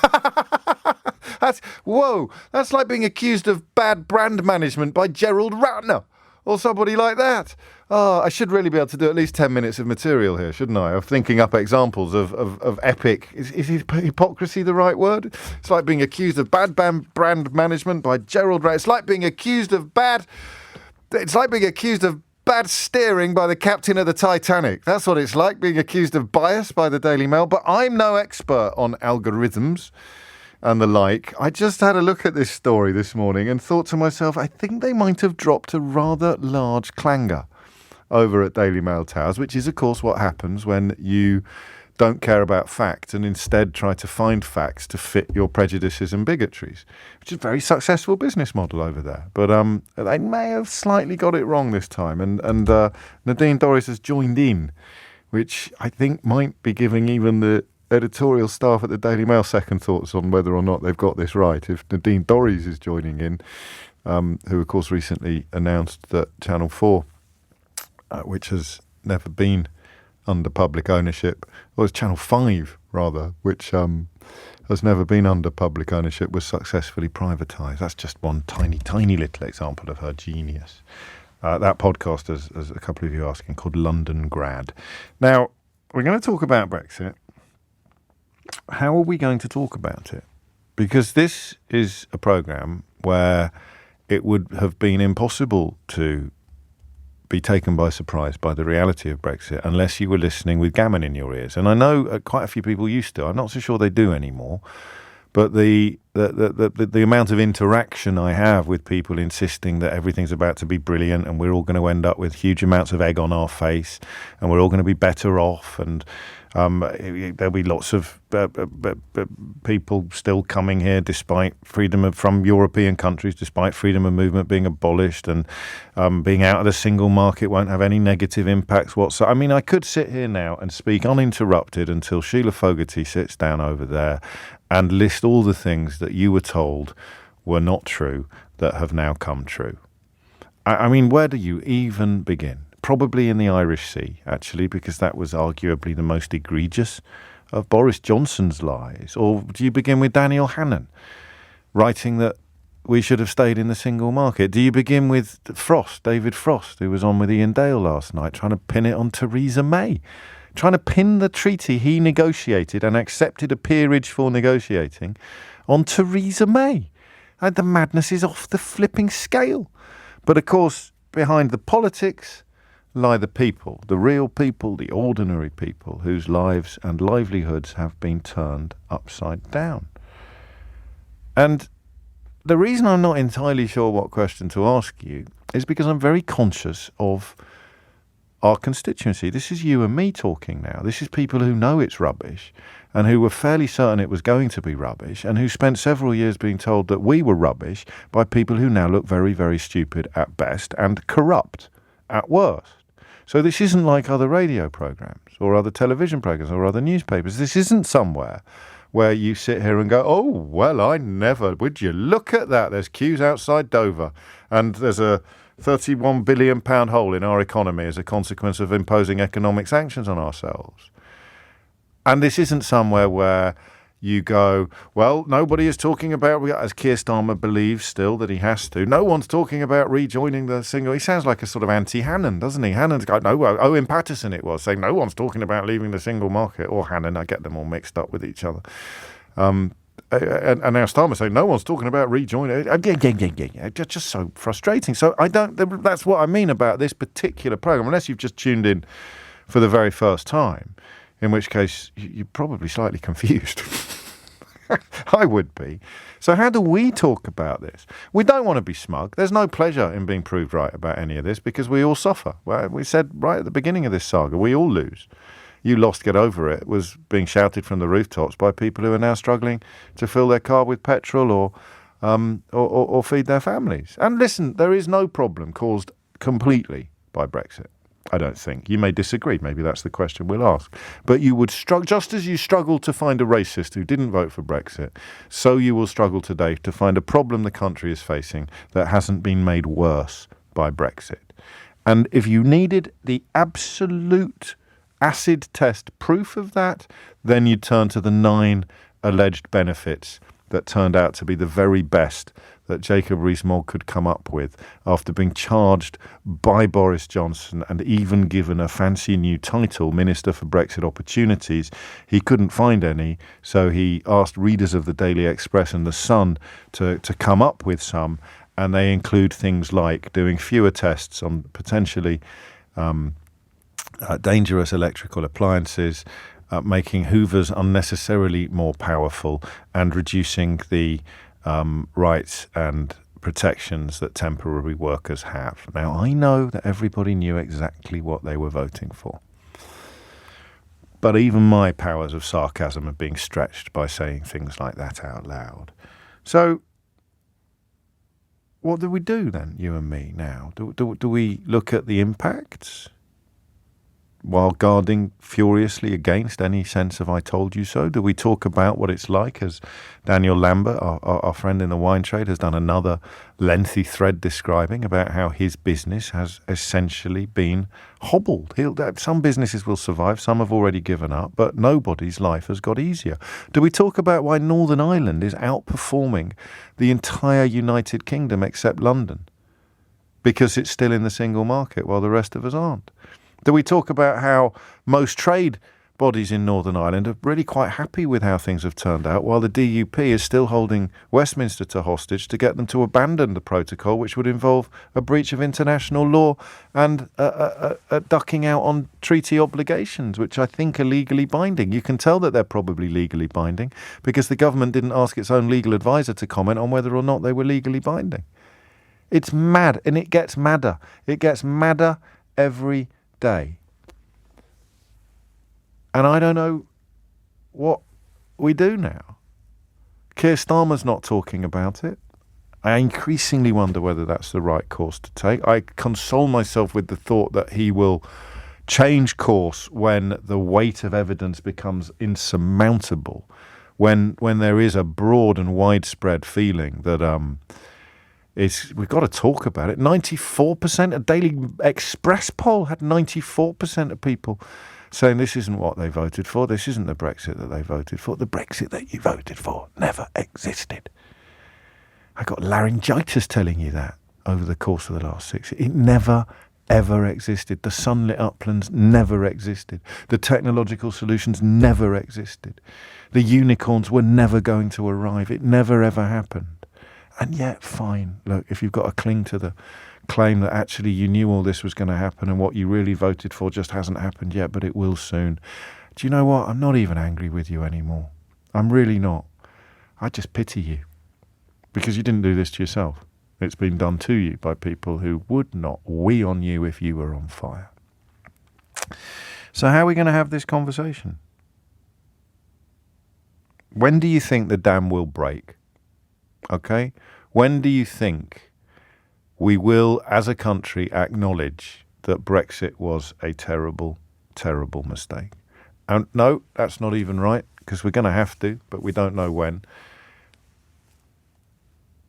That's like being accused of bad brand management by Gerald Ratner or somebody like that. Oh, I should really be able to do at least 10 minutes of material here, shouldn't I? Of thinking up examples of epic. Is hypocrisy the right word? It's like being accused of bad brand management by Gerald Ratner. It's like being accused of bad steering by the captain of the Titanic. That's what it's like, being accused of bias by the Daily Mail. But I'm no expert on algorithms and the like. I just had a look at this story this morning and thought to myself, I think they might have dropped a rather large clanger over at Daily Mail Towers, which is, of course, what happens when you don't care about facts and instead try to find facts to fit your prejudices and bigotries, which is a very successful business model over there. But they may have slightly got it wrong this time. And Nadine Dorries has joined in, which I think might be giving even the editorial staff at the Daily Mail second thoughts on whether or not they've got this right. If Nadine Dorries is joining in, who, of course, recently announced that Channel 4, which has never been under public ownership, or it's Channel 5 rather, which has never been under public ownership, was successfully privatised. That's just one tiny, tiny little example of her genius. That podcast, as a couple of you are asking, called London Grad. Now, we're going to talk about Brexit. How are we going to talk about it? Because this is a programme where it would have been impossible to be taken by surprise by the reality of Brexit unless you were listening with gammon in your ears. And I know quite a few people used to. I'm not so sure they do anymore. But the amount of interaction I have with people insisting that everything's about to be brilliant and we're all going to end up with huge amounts of egg on our face and we're all going to be better off, and there'll be lots of people still coming here despite from European countries, despite freedom of movement being abolished, and being out of the single market won't have any negative impacts whatsoever. I mean, I could sit here now and speak uninterrupted until Sheila Fogarty sits down over there and list all the things that you were told were not true that have now come true. I mean, where do you even begin? Probably in the Irish Sea, actually, because that was arguably the most egregious of Boris Johnson's lies. Or do you begin with Daniel Hannan writing that we should have stayed in the single market? Do you begin with David Frost, who was on with Ian Dale last night, trying to pin it on Theresa May? Trying to pin the treaty he negotiated and accepted a peerage for negotiating on Theresa May. The madness is off the flipping scale. But of course, behind the politics lie the people, the real people, the ordinary people whose lives and livelihoods have been turned upside down. And the reason I'm not entirely sure what question to ask you is because I'm very conscious of our constituency. This is you and me talking now. This is people who know it's rubbish and who were fairly certain it was going to be rubbish and who spent several years being told that we were rubbish by people who now look very, very stupid at best and corrupt at worst. So this isn't like other radio programmes or other television programmes or other newspapers. This isn't somewhere where you sit here and go, oh, well, I never, would you look at that? There's queues outside Dover and there's a £31 billion hole in our economy as a consequence of imposing economic sanctions on ourselves. And this isn't somewhere where you go, well, nobody is talking about, as Keir Starmer believes still that he has to, no one's talking about rejoining the single. He sounds like a sort of anti-Hannan, doesn't he? Hannan's got, no, Owen Paterson it was, saying no one's talking about leaving the single market, or Hannan, I get them all mixed up with each other. And now Starmer saying no one's talking about rejoining. Just so frustrating. So that's what I mean about this particular programme, unless you've just tuned in for the very first time, in which case you're probably slightly confused. I would be. So how do we talk about this? We don't want to be smug. There's no pleasure in being proved right about any of this because we all suffer. Well, we said right at the beginning of this saga, we all lose. You lost, get over it, was being shouted from the rooftops by people who are now struggling to fill their car with petrol or feed their families. And listen, there is no problem caused completely by Brexit, I don't think. You may disagree. Maybe that's the question we'll ask. But you would struggle, just as you struggled to find a racist who didn't vote for Brexit, so you will struggle today to find a problem the country is facing that hasn't been made worse by Brexit. And if you needed the absolute acid test proof of that, then you'd turn to the 9 alleged benefits that turned out to be the very best that Jacob Rees-Mogg could come up with after being charged by Boris Johnson and even given a fancy new title, Minister for Brexit Opportunities. He couldn't find any, so he asked readers of the Daily Express and The Sun to come up with some, and they include things like doing fewer tests on potentially dangerous electrical appliances, making hoovers unnecessarily more powerful, and reducing the rights and protections that temporary workers have. Now, I know that everybody knew exactly what they were voting for. But even my powers of sarcasm are being stretched by saying things like that out loud. So, what do we do then, you and me, now? Do we look at the impacts? while guarding furiously against any sense of I told you so? Do we talk about what it's like, as Daniel Lambert, our friend in the wine trade, has done another lengthy thread describing about how his business has essentially been hobbled? Some businesses will survive, some have already given up, but nobody's life has got easier. Do we talk about why Northern Ireland is outperforming the entire United Kingdom except London? Because it's still in the single market while the rest of us aren't. Do we talk about how most trade bodies in Northern Ireland are really quite happy with how things have turned out, while the DUP is still holding Westminster to hostage to get them to abandon the protocol, which would involve a breach of international law and a ducking out on treaty obligations, which I think are legally binding. You can tell that they're probably legally binding because the government didn't ask its own legal advisor to comment on whether or not they were legally binding. It's mad, and it gets madder. It gets madder every day. And I don't know what we do now. Keir Starmer's not talking about it. I increasingly wonder whether that's the right course to take. I console myself with the thought that he will change course when the weight of evidence becomes insurmountable, when there is a broad and widespread feeling that we've got to talk about it. 94%, a Daily Express poll had 94% of people saying this isn't what they voted for, this isn't the Brexit that they voted for. The Brexit that you voted for never existed. I got laryngitis telling you that over the course of the last 6 years. It never, ever existed. The sunlit uplands never existed. The technological solutions never existed. The unicorns were never going to arrive. It never, ever happened. And yet, fine, look, if you've got to cling to the claim that actually you knew all this was going to happen and what you really voted for just hasn't happened yet, but it will soon. Do you know what? I'm not even angry with you anymore. I'm really not. I just pity you. Because you didn't do this to yourself. It's been done to you by people who would not wee on you if you were on fire. So how are we going to have this conversation? When do you think the dam will break? Okay? When do you think we will, as a country, acknowledge that Brexit was a terrible, terrible mistake? And no, that's not even right, because we're going to have to, but we don't know when.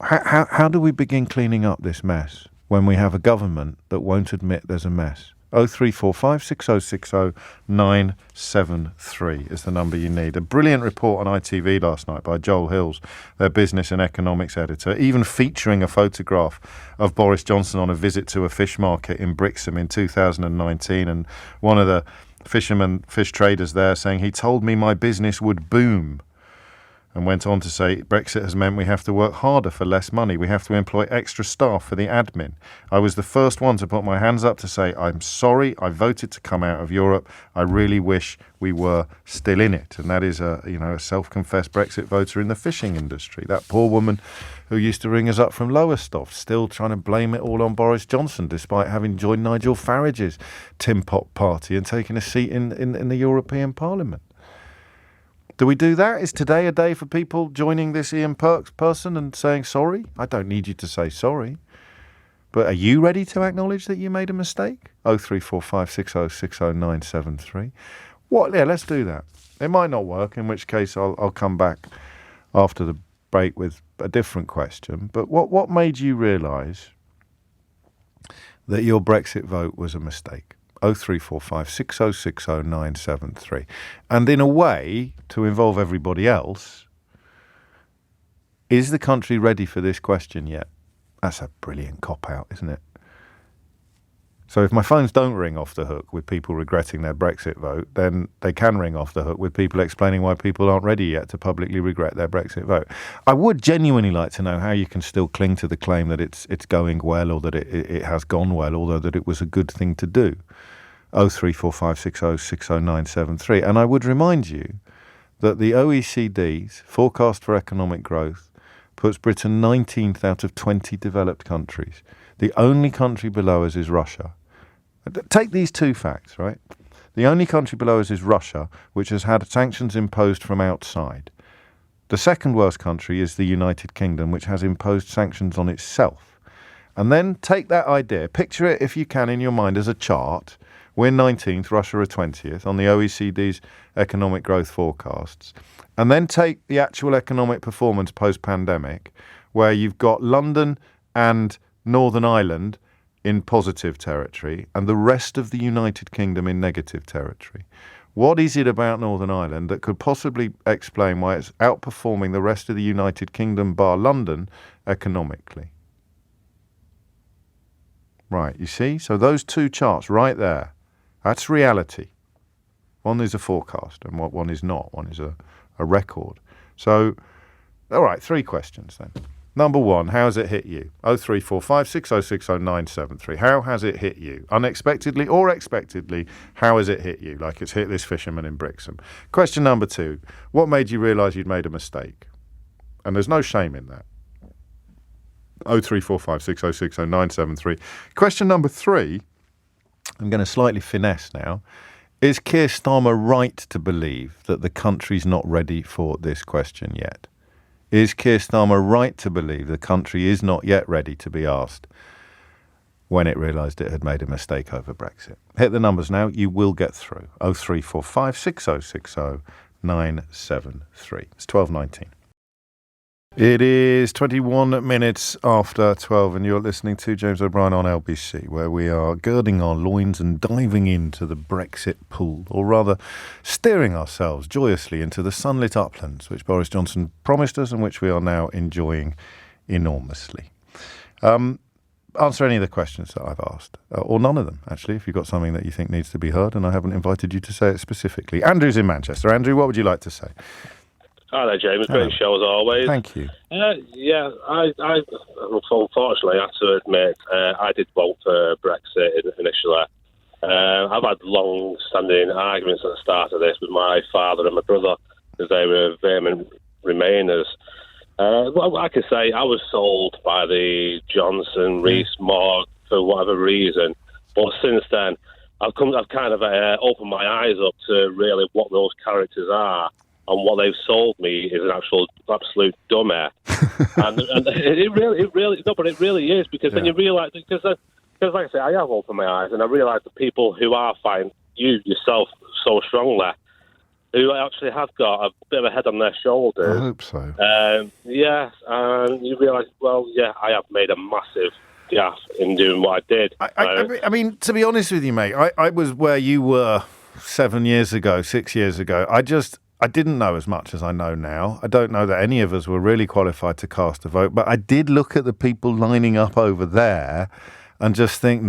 How do we begin cleaning up this mess when we have a government that won't admit there's a mess? 0345 6060 973 is the number you need. A brilliant report on ITV last night by Joel Hills, their business and economics editor, even featuring a photograph of Boris Johnson on a visit to a fish market in Brixham in 2019, and one of the fish traders there saying, he told me my business would boom. And went on to say, Brexit has meant we have to work harder for less money. We have to employ extra staff for the admin. I was the first one to put my hands up to say, I'm sorry, I voted to come out of Europe. I really wish we were still in it. And that is a self-confessed Brexit voter in the fishing industry. That poor woman who used to ring us up from Lowestoft, still trying to blame it all on Boris Johnson, despite having joined Nigel Farage's Tin Pot party and taken a seat in the European Parliament. Do we do that? Is today a day for people joining this Ian Perks person and saying sorry? I don't need you to say sorry. But are you ready to acknowledge that you made a mistake? 0345 6060 973. Yeah, let's do that. It might not work, in which case I'll come back after the break with a different question. But what made you realise that your Brexit vote was a mistake? 0345 6060 973. And in a way, to involve everybody else, is the country ready for this question yet? That's a brilliant cop-out, isn't it? So if my phones don't ring off the hook with people regretting their Brexit vote, then they can ring off the hook with people explaining why people aren't ready yet to publicly regret their Brexit vote. I would genuinely like to know how you can still cling to the claim that it's going well, or that it has gone well, although that it was a good thing to do. 0345 6060 973. And I would remind you that the OECD's forecast for economic growth puts Britain 19th out of 20 developed countries. The only country below us is Russia. Take these two facts, right? The only country below us is Russia, which has had sanctions imposed from outside. The second worst country is the United Kingdom, which has imposed sanctions on itself. And then take that idea, picture it if you can in your mind as a chart, We're 19th, Russia are 20th on the OECD's economic growth forecasts. And then take the actual economic performance post-pandemic, where you've got London and Northern Ireland in positive territory and the rest of the United Kingdom in negative territory. What is it about Northern Ireland that could possibly explain why it's outperforming the rest of the United Kingdom, bar London, economically? Right, you see? So those two charts right there, that's reality. One is a forecast and one is not. One is a record. So, all right, 3 questions then. Number 1, how has it hit you? 0345 6060 973. How has it hit you? Unexpectedly or expectedly, how has it hit you? Like it's hit this fisherman in Brixham. Question number 2, what made you realise you'd made a mistake? And there's no shame in that. 0345 6060 973. Question number 3, I'm going to slightly finesse now. Is Keir Starmer right to believe that the country's not ready for this question yet? Is Keir Starmer right to believe the country is not yet ready to be asked when it realised it had made a mistake over Brexit? Hit the numbers now. You will get through. 0345 6060 973. It's 12:19. It is 21 minutes after 12 and you're listening to James O'Brien on LBC, where we are girding our loins and diving into the Brexit pool, or rather steering ourselves joyously into the sunlit uplands which Boris Johnson promised us and which we are now enjoying enormously. Answer any of the questions that I've asked, or none of them, actually, if you've got something that you think needs to be heard and I haven't invited you to say it specifically. Andrew's in Manchester. Andrew, what would you like to say? Hi there, James. Great show as always. Thank you. Yeah, I unfortunately have to admit I did vote for Brexit initially. I've had long-standing arguments at the start of this with my father and my brother because they were vehement Remainers. Well, I can say I was sold by the Johnson, Rees-Mogg for whatever reason, but since then I've kind of opened my eyes up to really what those characters are. And what they've sold me is an absolute dumbass. and it really is, because then you realise, because like I say, I have opened my eyes and I realise the people who are fighting you yourself so strongly, who actually have got a bit of a head on their shoulders. I hope so. And you realise, I have made a massive gaffe in doing what I did. I mean, to be honest with you, mate, I was where you were 6 years ago. I didn't know as much as I know now. I don't know that any of us were really qualified to cast a vote, but I did look at the people lining up over there and just think,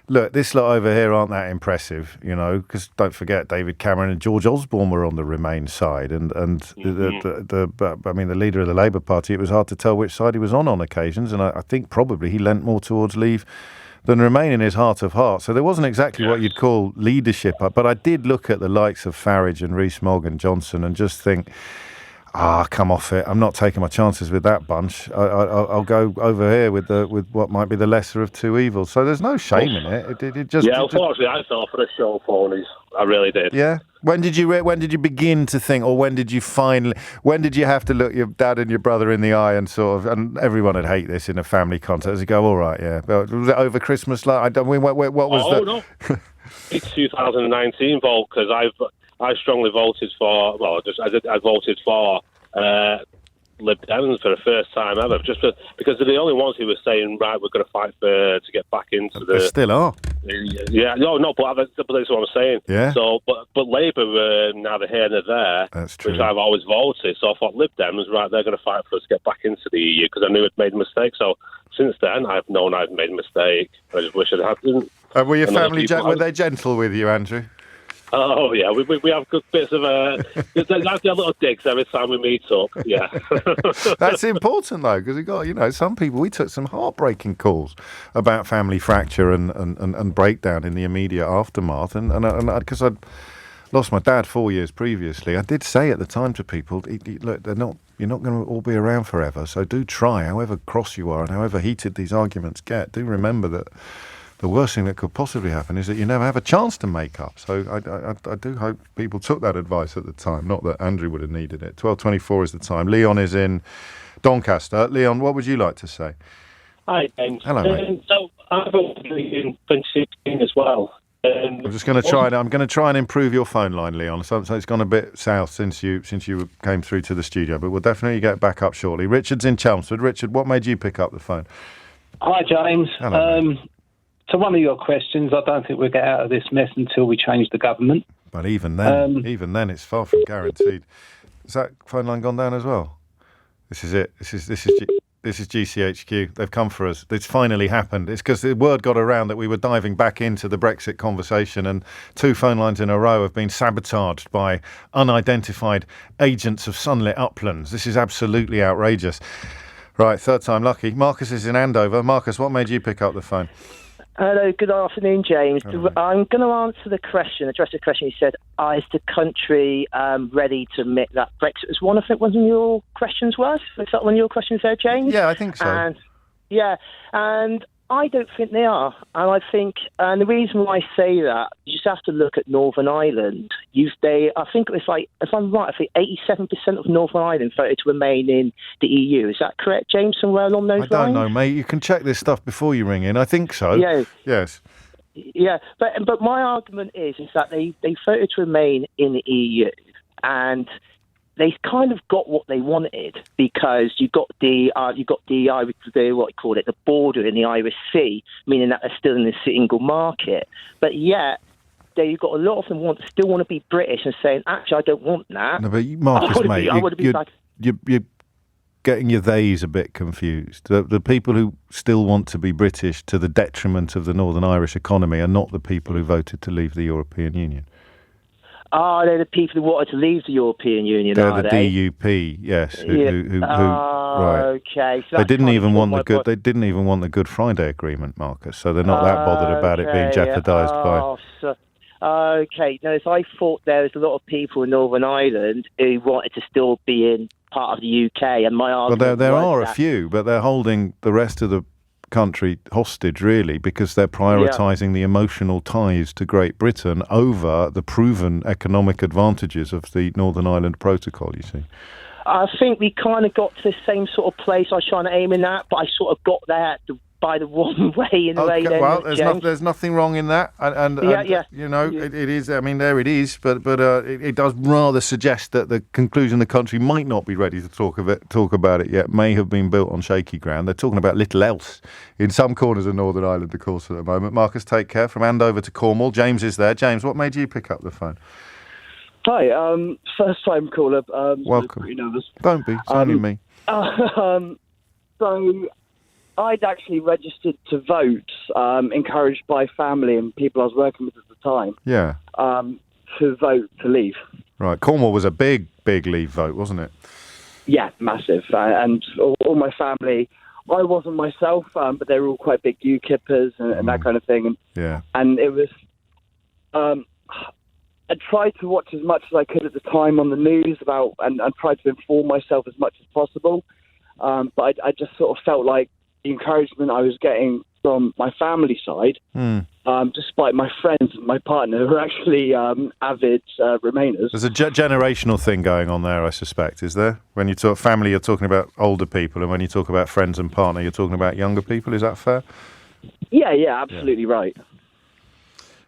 look, this lot over here aren't that impressive, because don't forget David Cameron and George Osborne were on the Remain side, and the leader of the Labour Party, it was hard to tell which side he was on occasions, and I think probably he leant more towards Leave than Remain in his heart of hearts. So there wasn't exactly what you'd call leadership, but I did look at the likes of Farage and Rees-Mogg and Johnson and just think, come off it. I'm not taking my chances with that bunch. I'll go over here with what might be the lesser of two evils. So there's no shame in it. Unfortunately, I fell for the show ponies. I really did. Yeah. When did you begin to think, or when did you have to look your dad and your brother in the eye and and everyone would hate this in a family context, you go, all right, yeah. But was it over Christmas? What was no. It's 2019 vote, because I strongly voted for, I voted for Lebedevs for the first time ever, just because they're the only ones who were saying, right, we're going to fight to get back into the... They still are. Yeah, but that's what I'm saying. Yeah. So, but Labour were neither here nor there, that's true. Which I've always voted. So I thought Lib Dems, right, they're going to fight for us to get back into the EU, because I knew I'd made a mistake. So since then, I've known I've made a mistake. I just wish I hadn't. Were your family were they gentle with you, Andrew? Oh, yeah, we have good bits of... there's little digs every time we meet up, yeah. That's important, though, because we got, some people, we took some heartbreaking calls about family fracture and breakdown in the immediate aftermath. And because I'd lost my dad 4 years previously, I did say at the time to people, look, you're not going to all be around forever, so do try, however cross you are and however heated these arguments get, do remember that the worst thing that could possibly happen is that you never have a chance to make up. So I do hope people took that advice at the time, not that Andrew would have needed it. 12:24 is the time. Leon is in Doncaster. Leon, what would you like to say? Hi, James. Hello, mate. So I voted in 2016 as well. I'm just going to try. I'm going to try and improve your phone line, Leon. So it's gone a bit south since you came through to the studio, but we'll definitely get back up shortly. Richard's in Chelmsford. Richard, what made you pick up the phone? Hi, James. Hello, to one of your questions, I don't think we'll get out of this mess until we change the government. But even then, it's far from guaranteed. Has that phone line gone down as well? This is it. This is GCHQ. They've come for us. It's finally happened. It's because the word got around that we were diving back into the Brexit conversation, and 2 phone lines in a row have been sabotaged by unidentified agents of sunlit uplands. This is absolutely outrageous. Right, third time lucky. Marcus is in Andover. Marcus, what made you pick up the phone? Hello, good afternoon, James. Hello. I'm going to address the question. You said, is the country ready to admit that Brexit was one of your questions was? Was that one of your questions there, James? Yeah, I think so. And I don't think they are. And I think, and the reason why I say that, you just have to look at Northern Ireland. I think it was like, if I'm right, I think 87% of Northern Ireland voted to remain in the EU. Is that correct, James, somewhere along those lines? I don't know, mate. You can check this stuff before you ring in. I think so. Yeah. Yes. Yeah, but my argument is that they voted to remain in the EU, and they kind of got what they wanted, because you got the border in the Irish Sea, meaning that they're still in the single market. But yet, you've got a lot of them still want to be British and saying, actually, I don't want that. No, but Marcus, mate, you're getting your theys a bit confused. The people who still want to be British to the detriment of the Northern Irish economy are not the people who voted to leave the European Union. They're the people who wanted to leave the European Union, They're the DUP, yes. Right. Okay. So they didn't even want the Good Friday Agreement, Marcus. So they're not that bothered about it being jeopardised by. Okay. No, so I thought there was a lot of people in Northern Ireland who wanted to still be in part of the UK, and my argument. Well, there are a few, but they're holding the rest of the country hostage, really, because they're prioritising the emotional ties to Great Britain over the proven economic advantages of the Northern Ireland Protocol, you see. I think we kind of got to the same sort of place I was trying to aim in at, but I sort of got there by the wrong way in a way. Well, there's nothing wrong in that, and you know, it is. I mean, there it is, but it does rather suggest that the conclusion the country might not be ready to talk about it yet may have been built on shaky ground. They're talking about little else in some corners of Northern Ireland, of course, at the moment. Marcus, take care. From Andover to Cornwall, James is there. James, what made you pick up the phone? Hi, first time caller. Welcome. Pretty nervous. Don't be. It's only me. So I'd actually registered to vote, encouraged by family and people I was working with at the time. Yeah. To vote to leave. Right. Cornwall was a big leave vote, wasn't it? Yeah, massive. And all my family, I wasn't myself, but they were all quite big UKIPers and that kind of thing. And it was. I tried to watch as much as I could at the time on the news about, and tried to inform myself as much as possible. But I just sort of felt like the encouragement I was getting from my family side, despite my friends and my partner who are actually avid Remainers. There's a generational thing going on there, I suspect, is there? When you talk family, you're talking about older people, and when you talk about friends and partner, you're talking about younger people. Is that fair? Yeah, absolutely right.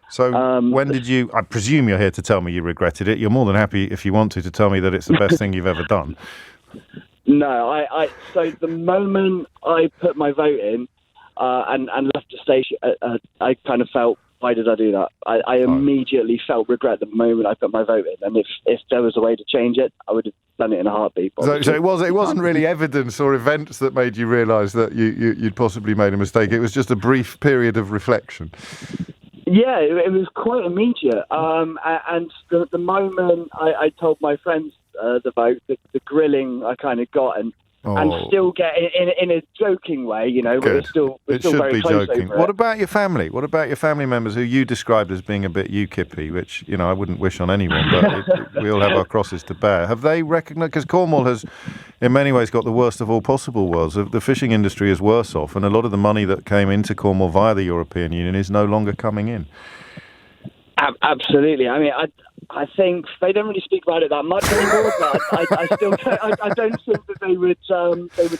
So when did you, I presume you're here to tell me you regretted it. You're more than happy, if you want to tell me that it's the best thing you've ever done. No, so the moment I put my vote in and left the station, I kind of felt, why did I do that? I immediately felt regret the moment I put my vote in. And if there was a way to change it, I would have done it in a heartbeat. So it wasn't really evidence or events that made you realise that you'd possibly made a mistake. It was just a brief period of reflection. Yeah, it was quite immediate. And the moment I told my friends the vote, the grilling I kind of got, and still get in a joking way, you know. But we're still very close joking. What about your family? What about your family members who you described as being a bit UKIP-y, which, you know, I wouldn't wish on anyone, but we all have our crosses to bear. Have they recognised, because Cornwall has in many ways got the worst of all possible worlds. The fishing industry is worse off, and a lot of the money that came into Cornwall via the European Union is no longer coming in. Absolutely. I mean, I think they don't really speak about it that much anymore. But I don't think that they would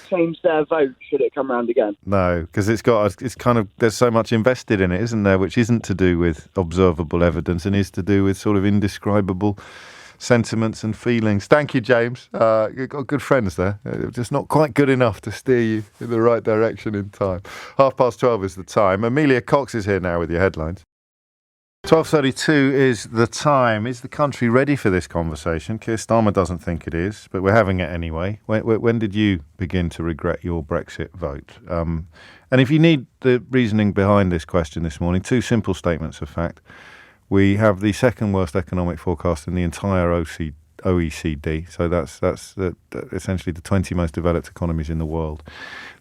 change their vote should it come round again. No, because it's kind of there's so much invested in it, isn't there? Which isn't to do with observable evidence and is to do with sort of indescribable sentiments and feelings. Thank you, James. You've got good friends there. Just not quite good enough to steer you in the right direction in time. 12:30 is the time. Amelia Cox is here now with your headlines. 12:32 is the time. Is the country ready for this conversation? Keir Starmer doesn't think it is, but we're having it anyway. When did you begin to regret your Brexit vote? And if you need the reasoning behind this question this morning, two simple statements of fact. We have the second worst economic forecast in the entire OECD, so that's essentially the 20 most developed economies in the world.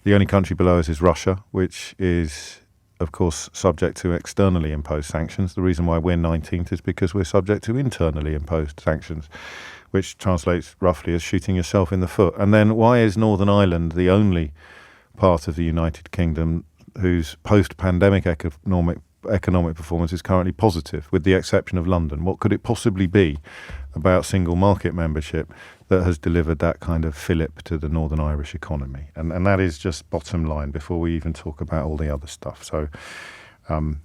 The only country below us is Russia, which is, of course, subject to externally imposed sanctions. The reason why we're 19th is because we're subject to internally imposed sanctions, which translates roughly as shooting yourself in the foot. And then why is Northern Ireland the only part of the United Kingdom whose post-pandemic economic performance is currently positive, with the exception of London? What could it possibly be about single market membership that has delivered that kind of fillip to the Northern Irish economy? And that is just bottom line before we even talk about all the other stuff. So on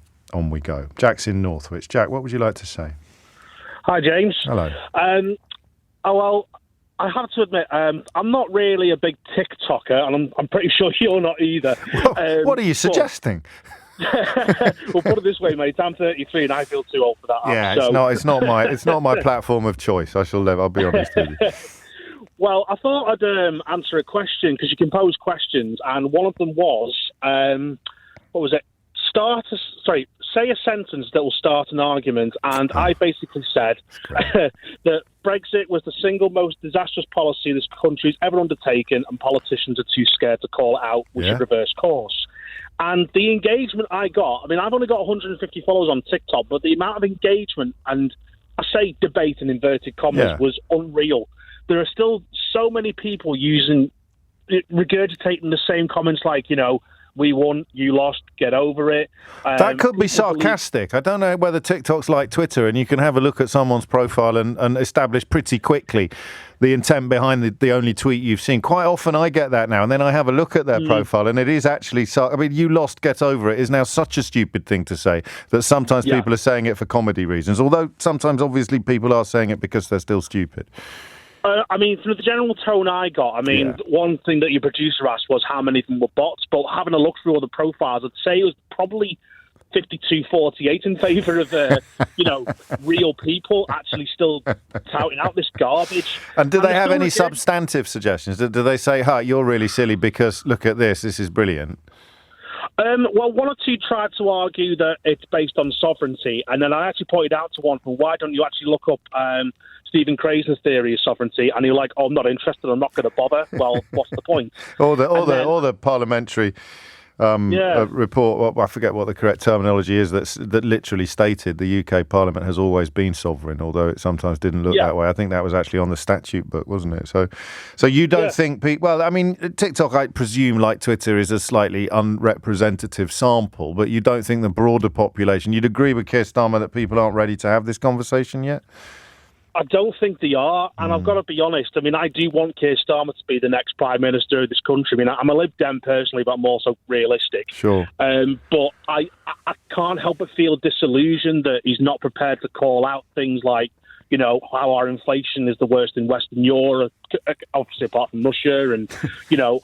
we go. Jack's in Northwich. Jack, what would you like to say? Hi, James. Hello. Well, I have to admit, I'm not really a big TikToker, and I'm pretty sure you're not either. What are you suggesting? Well, put it this way, mate. I'm 33 and I feel too old for that. Yeah, it's not my platform of choice. I'll be honest with you. Well, I thought I'd answer a question because you can pose questions, and one of them was, what was it? Say a sentence that will start an argument, and I basically said that Brexit was the single most disastrous policy this country's ever undertaken, and politicians are too scared to call it out. We should reverse course. And the engagement I got, I mean, I've only got 150 followers on TikTok, but the amount of engagement and, I say debate in inverted commas, was unreal. There are still so many people regurgitating the same comments like, we won, you lost, get over it. That could be sarcastic. I don't know whether TikTok's like Twitter and you can have a look at someone's profile and establish pretty quickly the intent behind the only tweet you've seen. Quite often I get that now, and then I have a look at their profile, and it is actually... you lost, get over it is now such a stupid thing to say that sometimes people are saying it for comedy reasons, although sometimes obviously people are saying it because they're still stupid. Through the general tone I got, one thing that your producer asked was how many of them were bots, but having a look through all the profiles, I'd say it was probably 52-48 in favour of, real people actually still touting out this garbage. And do they have any substantive suggestions? Do they say, you're really silly because look at this is brilliant? Well, one or two tried to argue that it's based on sovereignty, and then I actually pointed out to one, why don't you actually look up Stephen Crazen's theory of sovereignty? And you're like, I'm not interested, I'm not going to bother. Well, what's the point? All the parliamentary report, I forget what the correct terminology is, that literally stated the UK Parliament has always been sovereign, although it sometimes didn't look that way. I think that was actually on the statute book, wasn't it? So you don't think... TikTok, I presume, like Twitter, is a slightly unrepresentative sample, but you don't think the broader population... You'd agree with Keir Starmer that people aren't ready to have this conversation yet? I don't think they are, and I've got to be honest. I do want Keir Starmer to be the next Prime Minister of this country. I'm a Lib Dem personally, but I'm also realistic. Sure. But I can't help but feel disillusioned that he's not prepared to call out things like, how our inflation is the worst in Western Europe, obviously apart from Russia, and,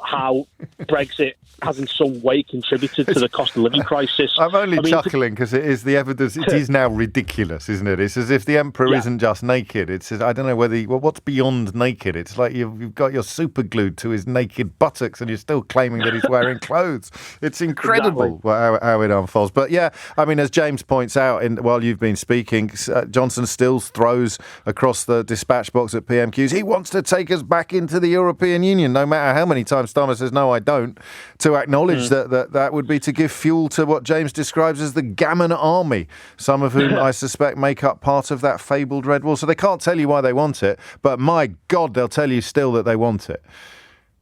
how Brexit has in some way contributed to the cost of living crisis. I'm only chuckling because it is the evidence. It is now ridiculous, isn't it? It's as if the emperor isn't just naked. It's I don't know whether what's beyond naked. It's like you've got your super glued to his naked buttocks and you're still claiming that he's wearing clothes. It's incredible how it unfolds. But as James points out while you've been speaking, Johnson still throws across the dispatch box at PMQs. He wants to take us back into the European Union, no matter how many times Starmer says, no, I don't. To acknowledge that would be to give fuel to what James describes as the gammon army, some of whom I suspect make up part of that fabled Red Wall. So they can't tell you why they want it, but my God, they'll tell you still that they want it.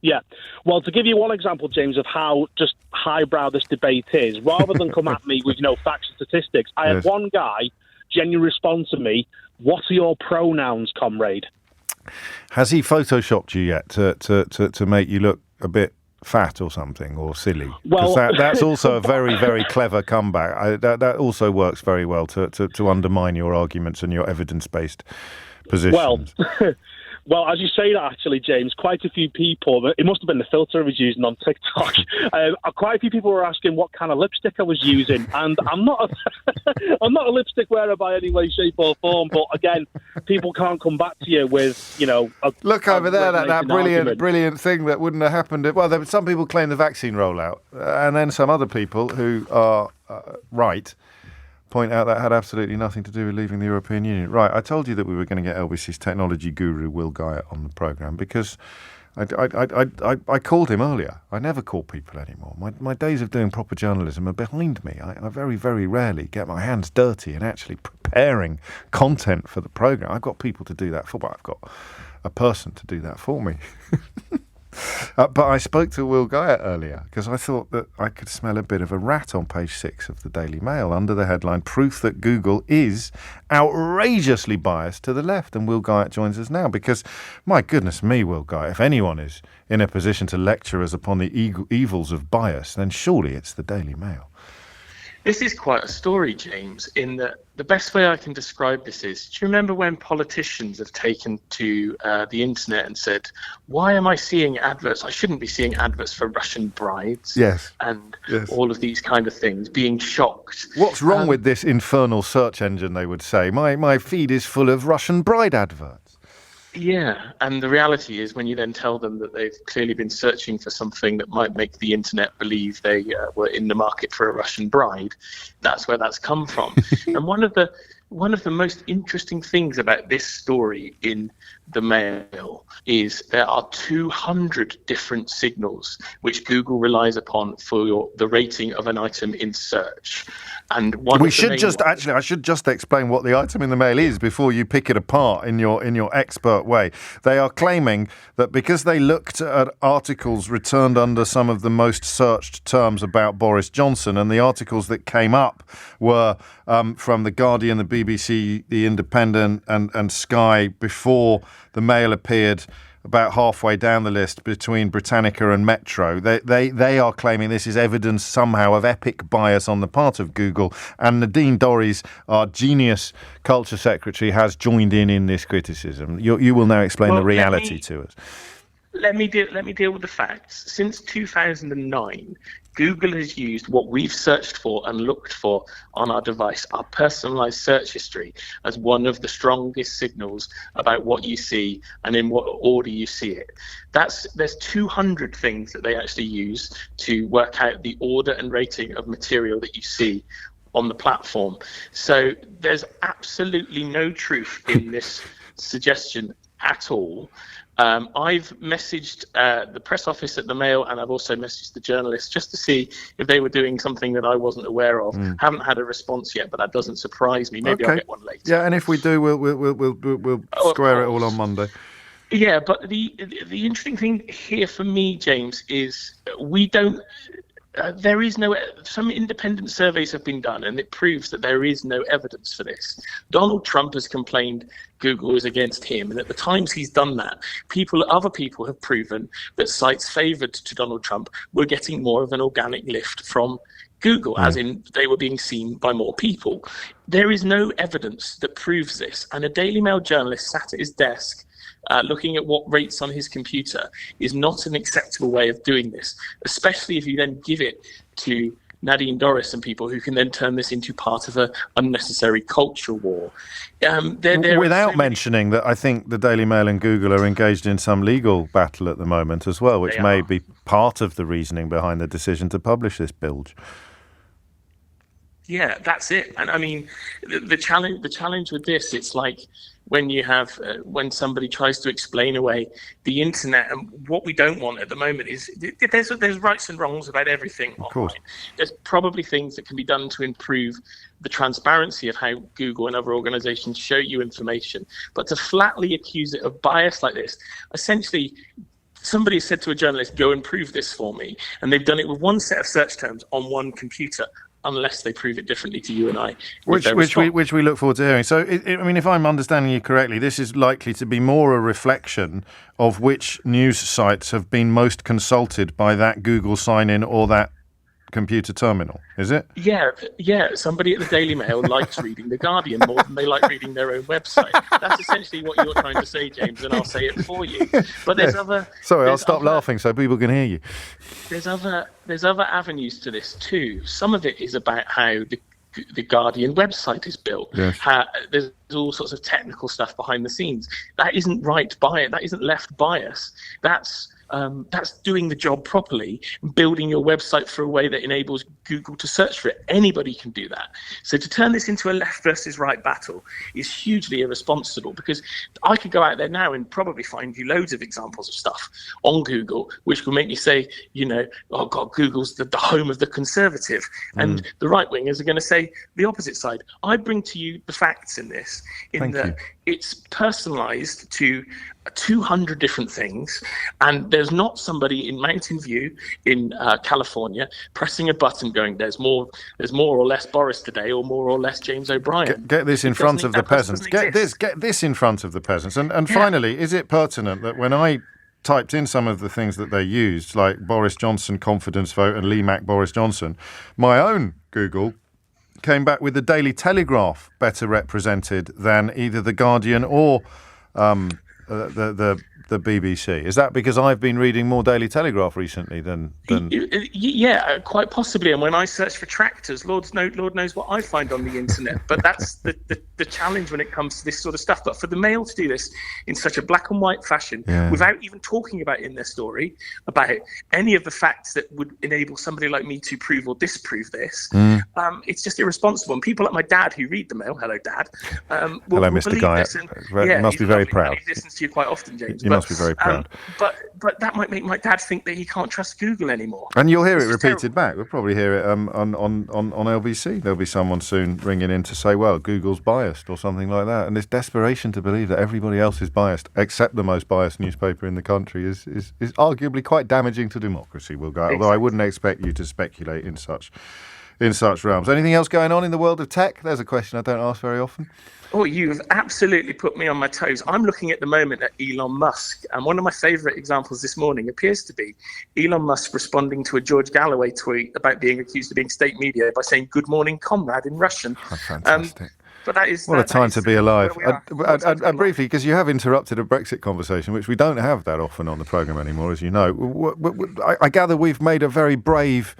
Yeah. Well, to give you one example, James, of how just highbrow this debate is, rather than come at me with, facts and statistics, I had one guy genuinely respond to me What are your pronouns, comrade? Has he photoshopped you yet to make you look a bit fat or something, or silly? Because that's also a very, very clever comeback. That also works very well to undermine your arguments and your evidence-based positions. Well, as you say that, actually, James, quite a few people, it must have been the filter I was using on TikTok, quite a few people were asking what kind of lipstick I was using, and I'm not a lipstick wearer by any way, shape or form, but again, people can't come back to you with, look over there, that brilliant thing that wouldn't have happened. Well, some people claim the vaccine rollout, and then some other people who are right point out that had absolutely nothing to do with leaving the European Union. Right, I told you that we were going to get LBC's technology guru, Will Guyatt, on the programme because I called him earlier. I never call people anymore. My days of doing proper journalism are behind me. I very, very rarely get my hands dirty in actually preparing content for the programme. I've got people to do that for me. I've got a person to do that for me. But I spoke to Will Guyatt earlier because I thought that I could smell a bit of a rat on page 6 of the Daily Mail under the headline, Proof that Google is outrageously biased to the left. And Will Guyatt joins us now because, my goodness me, Will Guyatt, if anyone is in a position to lecture us upon the evils of bias, then surely it's the Daily Mail. This is quite a story, James, in that the best way I can describe this is, do you remember when politicians have taken to the internet and said, why am I seeing adverts? I shouldn't be seeing adverts for Russian brides. Yes. And all of these kind of things, being shocked. What's wrong with this infernal search engine, they would say? My feed is full of Russian bride adverts. Yeah, and the reality is when you then tell them that they've clearly been searching for something that might make the internet believe they were in the market for a Russian bride, that's where that's come from. And one of the most interesting things about this story in the Mail is there are 200 different signals which Google relies upon for the rating of an item in search. And I should just explain what the item in the Mail is before you pick it apart in your expert way. They are claiming that because they looked at articles returned under some of the most searched terms about Boris Johnson, and the articles that came up were from The Guardian, the BBC, The Independent and Sky before the Mail appeared about halfway down the list between Britannica and Metro. They are claiming this is evidence somehow of epic bias on the part of Google, and Nadine Dorries, our genius culture secretary, has joined in this criticism. You will now explain the reality to us. Let me deal with the facts. Since 2009, Google has used what we've searched for and looked for on our device, our personalized search history, as one of the strongest signals about what you see and in what order you see it. There's 200 things that they actually use to work out the order and rating of material that you see on the platform. So there's absolutely no truth in this suggestion at all. I've messaged the press office at the Mail, and I've also messaged the journalists just to see if they were doing something that I wasn't aware of. Haven't had a response yet, but that doesn't surprise me. Maybe I'll get one later. Yeah, and if we do, we'll square it all on Monday. Yeah, but the interesting thing here for me, James, is we don't. There is no. Some independent surveys have been done, and it proves that there is no evidence for this. Donald Trump has complained Google is against him, and at the times he's done that, other people have proven that sites favoured to Donald Trump were getting more of an organic lift from Google, as in they were being seen by more people. There is no evidence that proves this, and a Daily Mail journalist sat at his desk looking at what rates on his computer is not an acceptable way of doing this, especially if you then give it to Nadine Dorries and people who can then turn this into part of an unnecessary culture war. Without mentioning that I think the Daily Mail and Google are engaged in some legal battle at the moment as well, which may be part of the reasoning behind the decision to publish this bilge. Yeah, that's it. And I mean, the challenge with this, it's like when you have when somebody tries to explain away the internet, and what we don't want at the moment is there's rights and wrongs about everything online. There's probably things that can be done to improve the transparency of how Google and other organizations show you information, but to flatly accuse it of bias like this, essentially somebody said to a journalist, go and prove this for me, and they've done it with one set of search terms on one computer unless they prove it differently to you and I. Which we look forward to hearing. So, I mean, if I'm understanding you correctly, this is likely to be more a reflection of which news sites have been most consulted by that Google sign-in or that computer terminal, is it? Yeah. Somebody at the Daily Mail likes reading The Guardian more than they like reading their own website. That's essentially what you're trying to say, James, and I'll say it for you. But there's other... Sorry, I'll stop laughing so people can hear you. There's other avenues to this too. Some of it is about how the Guardian website is built. Yes. There's all sorts of technical stuff behind the scenes. That isn't right bias. That isn't left bias. That's doing the job properly, building your website for a way that enables Google to search for it. Anybody can do that. So to turn this into a left versus right battle is hugely irresponsible, because I could go out there now and probably find you loads of examples of stuff on Google which will make you say, oh God, Google's the home of the conservative. And the right wingers are going to say the opposite side. I bring to you the facts in this, it's personalized to 200 different things, and there's not somebody in Mountain View in California pressing a button going, there's more or less Boris today, or more or less James O'Brien. Get this in front of the peasants. Get this in front of the peasants. And finally, is it pertinent that when I typed in some of the things that they used, like Boris Johnson confidence vote and Lee Mack Boris Johnson, my own Google came back with the Daily Telegraph better represented than either the Guardian or the BBC? Is that because I've been reading more Daily Telegraph recently than... Yeah, quite possibly. And when I search for tractors, Lord knows what I find on the internet. But that's the challenge when it comes to this sort of stuff. But for the Mail to do this in such a black and white fashion, without even talking about in their story about any of the facts that would enable somebody like me to prove or disprove this, it's just irresponsible. And people like my dad who read the Mail, hello Dad, hello Mr. Guy, must be very proud. He listens to you quite often, James. You must be very proud. But that might make my dad think that he can't trust Google anymore. And you'll hear it repeated back. We'll probably hear it on LBC. There'll be someone soon ringing in to say, well, Google's biased or something like that. And this desperation to believe that everybody else is biased, except the most biased newspaper in the country, is arguably quite damaging to democracy, Will Guy. Although I wouldn't expect you to speculate in such realms. Anything else going on in the world of tech? There's a question I don't ask very often. Oh, you've absolutely put me on my toes. I'm looking at the moment at Elon Musk, and one of my favourite examples this morning appears to be Elon Musk responding to a George Galloway tweet about being accused of being state media by saying "Good morning, comrade" in Russian. Oh, fantastic. But that is what a time to be alive. And briefly, because you have interrupted a Brexit conversation, which we don't have that often on the programme anymore, as you know. I gather we've made a very brave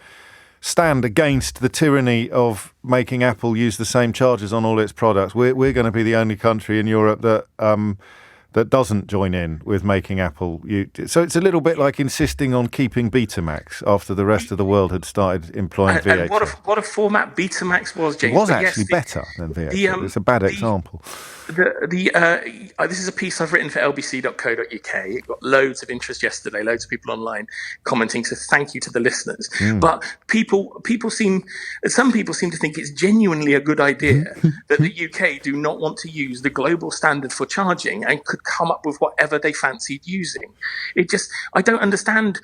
stand against the tyranny of making Apple use the same charges on all its products. We're going to be the only country in Europe that doesn't join in with making Apple use. So it's a little bit like insisting on keeping Betamax after the rest of the world had started employing VHS. And what a format Betamax was, James. It was actually better than VHS. It's a bad example. This is a piece I've written for lbc.co.uk. It got loads of interest yesterday, loads of people online commenting, so thank you to the listeners. But some people seem to think it's genuinely a good idea that the UK do not want to use the global standard for charging and could come up with whatever they fancied using. I don't understand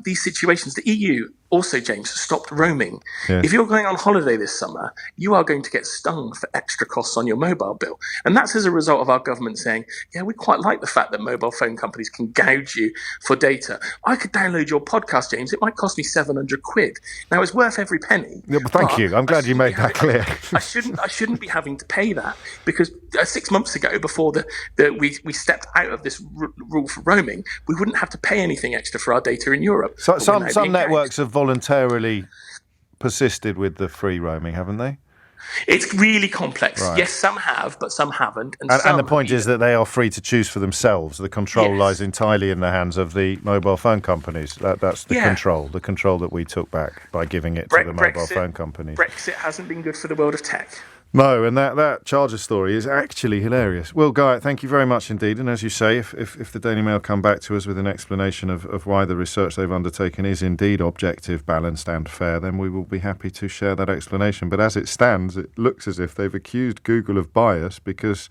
these situations. The EU also, James, stopped roaming. Yeah. If you're going on holiday this summer, you are going to get stung for extra costs on your mobile bill. And that's as a result of our government saying, yeah, we quite like the fact that mobile phone companies can gouge you for data. I could download your podcast, James. It might cost me £700. Now, it's worth every penny. Yeah, but thank you. I'm glad you made that clear. I shouldn't be having to pay that, because 6 months ago, before we stepped out of this rule for roaming, we wouldn't have to pay anything extra for our data in Europe. So some networks have voluntarily persisted with the free roaming, haven't they? It's really complex. Right. Yes, some have, but some haven't. And the point is that they are free to choose for themselves. The control lies entirely in the hands of the mobile phone companies. That's the control that we took back by giving it to the mobile phone companies. Brexit hasn't been good for the world of tech. No, and that charger story is actually hilarious. Well, Guy, thank you very much indeed. And as you say, if the Daily Mail come back to us with an explanation of why the research they've undertaken is indeed objective, balanced and fair, then we will be happy to share that explanation. But as it stands, it looks as if they've accused Google of bias because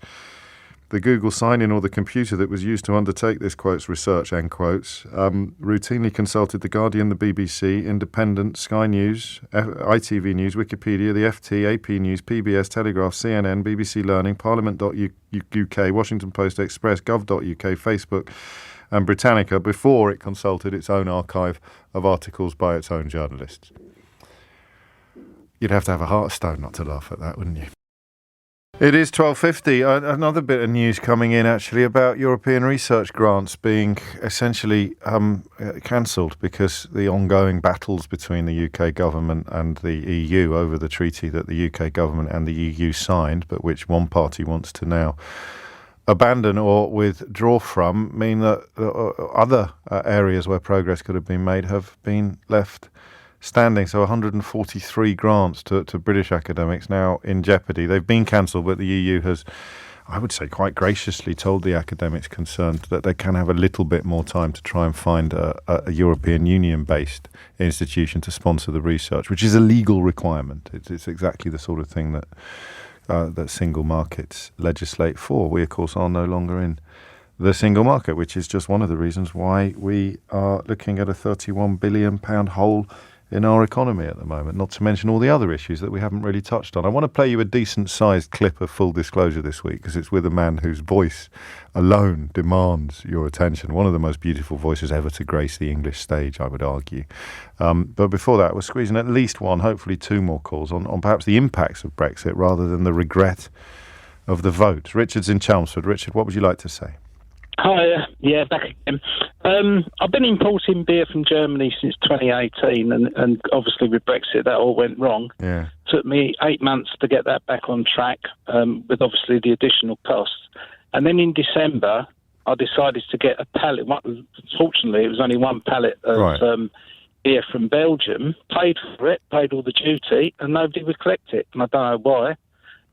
The Google sign-in or the computer that was used to undertake this, quotes, research, end quotes, routinely consulted The Guardian, the BBC, Independent, Sky News, ITV News, Wikipedia, the FT, AP News, PBS, Telegraph, CNN, BBC Learning, Parliament.uk, Washington Post, Express, Gov.uk, Facebook and Britannica before it consulted its own archive of articles by its own journalists. You'd have to have a heart of stone not to laugh at that, wouldn't you? It is 12:50. Another bit of news coming in, actually, about European research grants being essentially cancelled because the ongoing battles between the UK government and the EU over the treaty that the UK government and the EU signed, but which one party wants to now abandon or withdraw from, mean that other areas where progress could have been made have been left standing. So 143 grants to British academics now in jeopardy. They've been cancelled, but the EU has, I would say, quite graciously told the academics concerned that they can have a little bit more time to try and find a European Union-based institution to sponsor the research, which is a legal requirement. It's exactly the sort of thing that single markets legislate for. We, of course, are no longer in the single market, which is just one of the reasons why we are looking at a £31 billion hole in our economy at the moment, not to mention all the other issues that we haven't really touched on. I want to play you a decent-sized clip of Full Disclosure this week because it's with a man whose voice alone demands your attention. One of the most beautiful voices ever to grace the English stage, I would argue. But before that, we're squeezing at least one, hopefully two more calls on perhaps the impacts of Brexit rather than the regret of the vote. Richard's in Chelmsford. Richard, what would you like to say? Hi, yeah, back again. I've been importing beer from Germany since 2018, and obviously with Brexit that all went wrong. Yeah. Took me 8 months to get that back on track, with obviously the additional costs. And then in December, I decided to get a pallet. Fortunately, it was only one pallet of beer from Belgium. Paid for it, paid all the duty, and nobody would collect it. And I don't know why.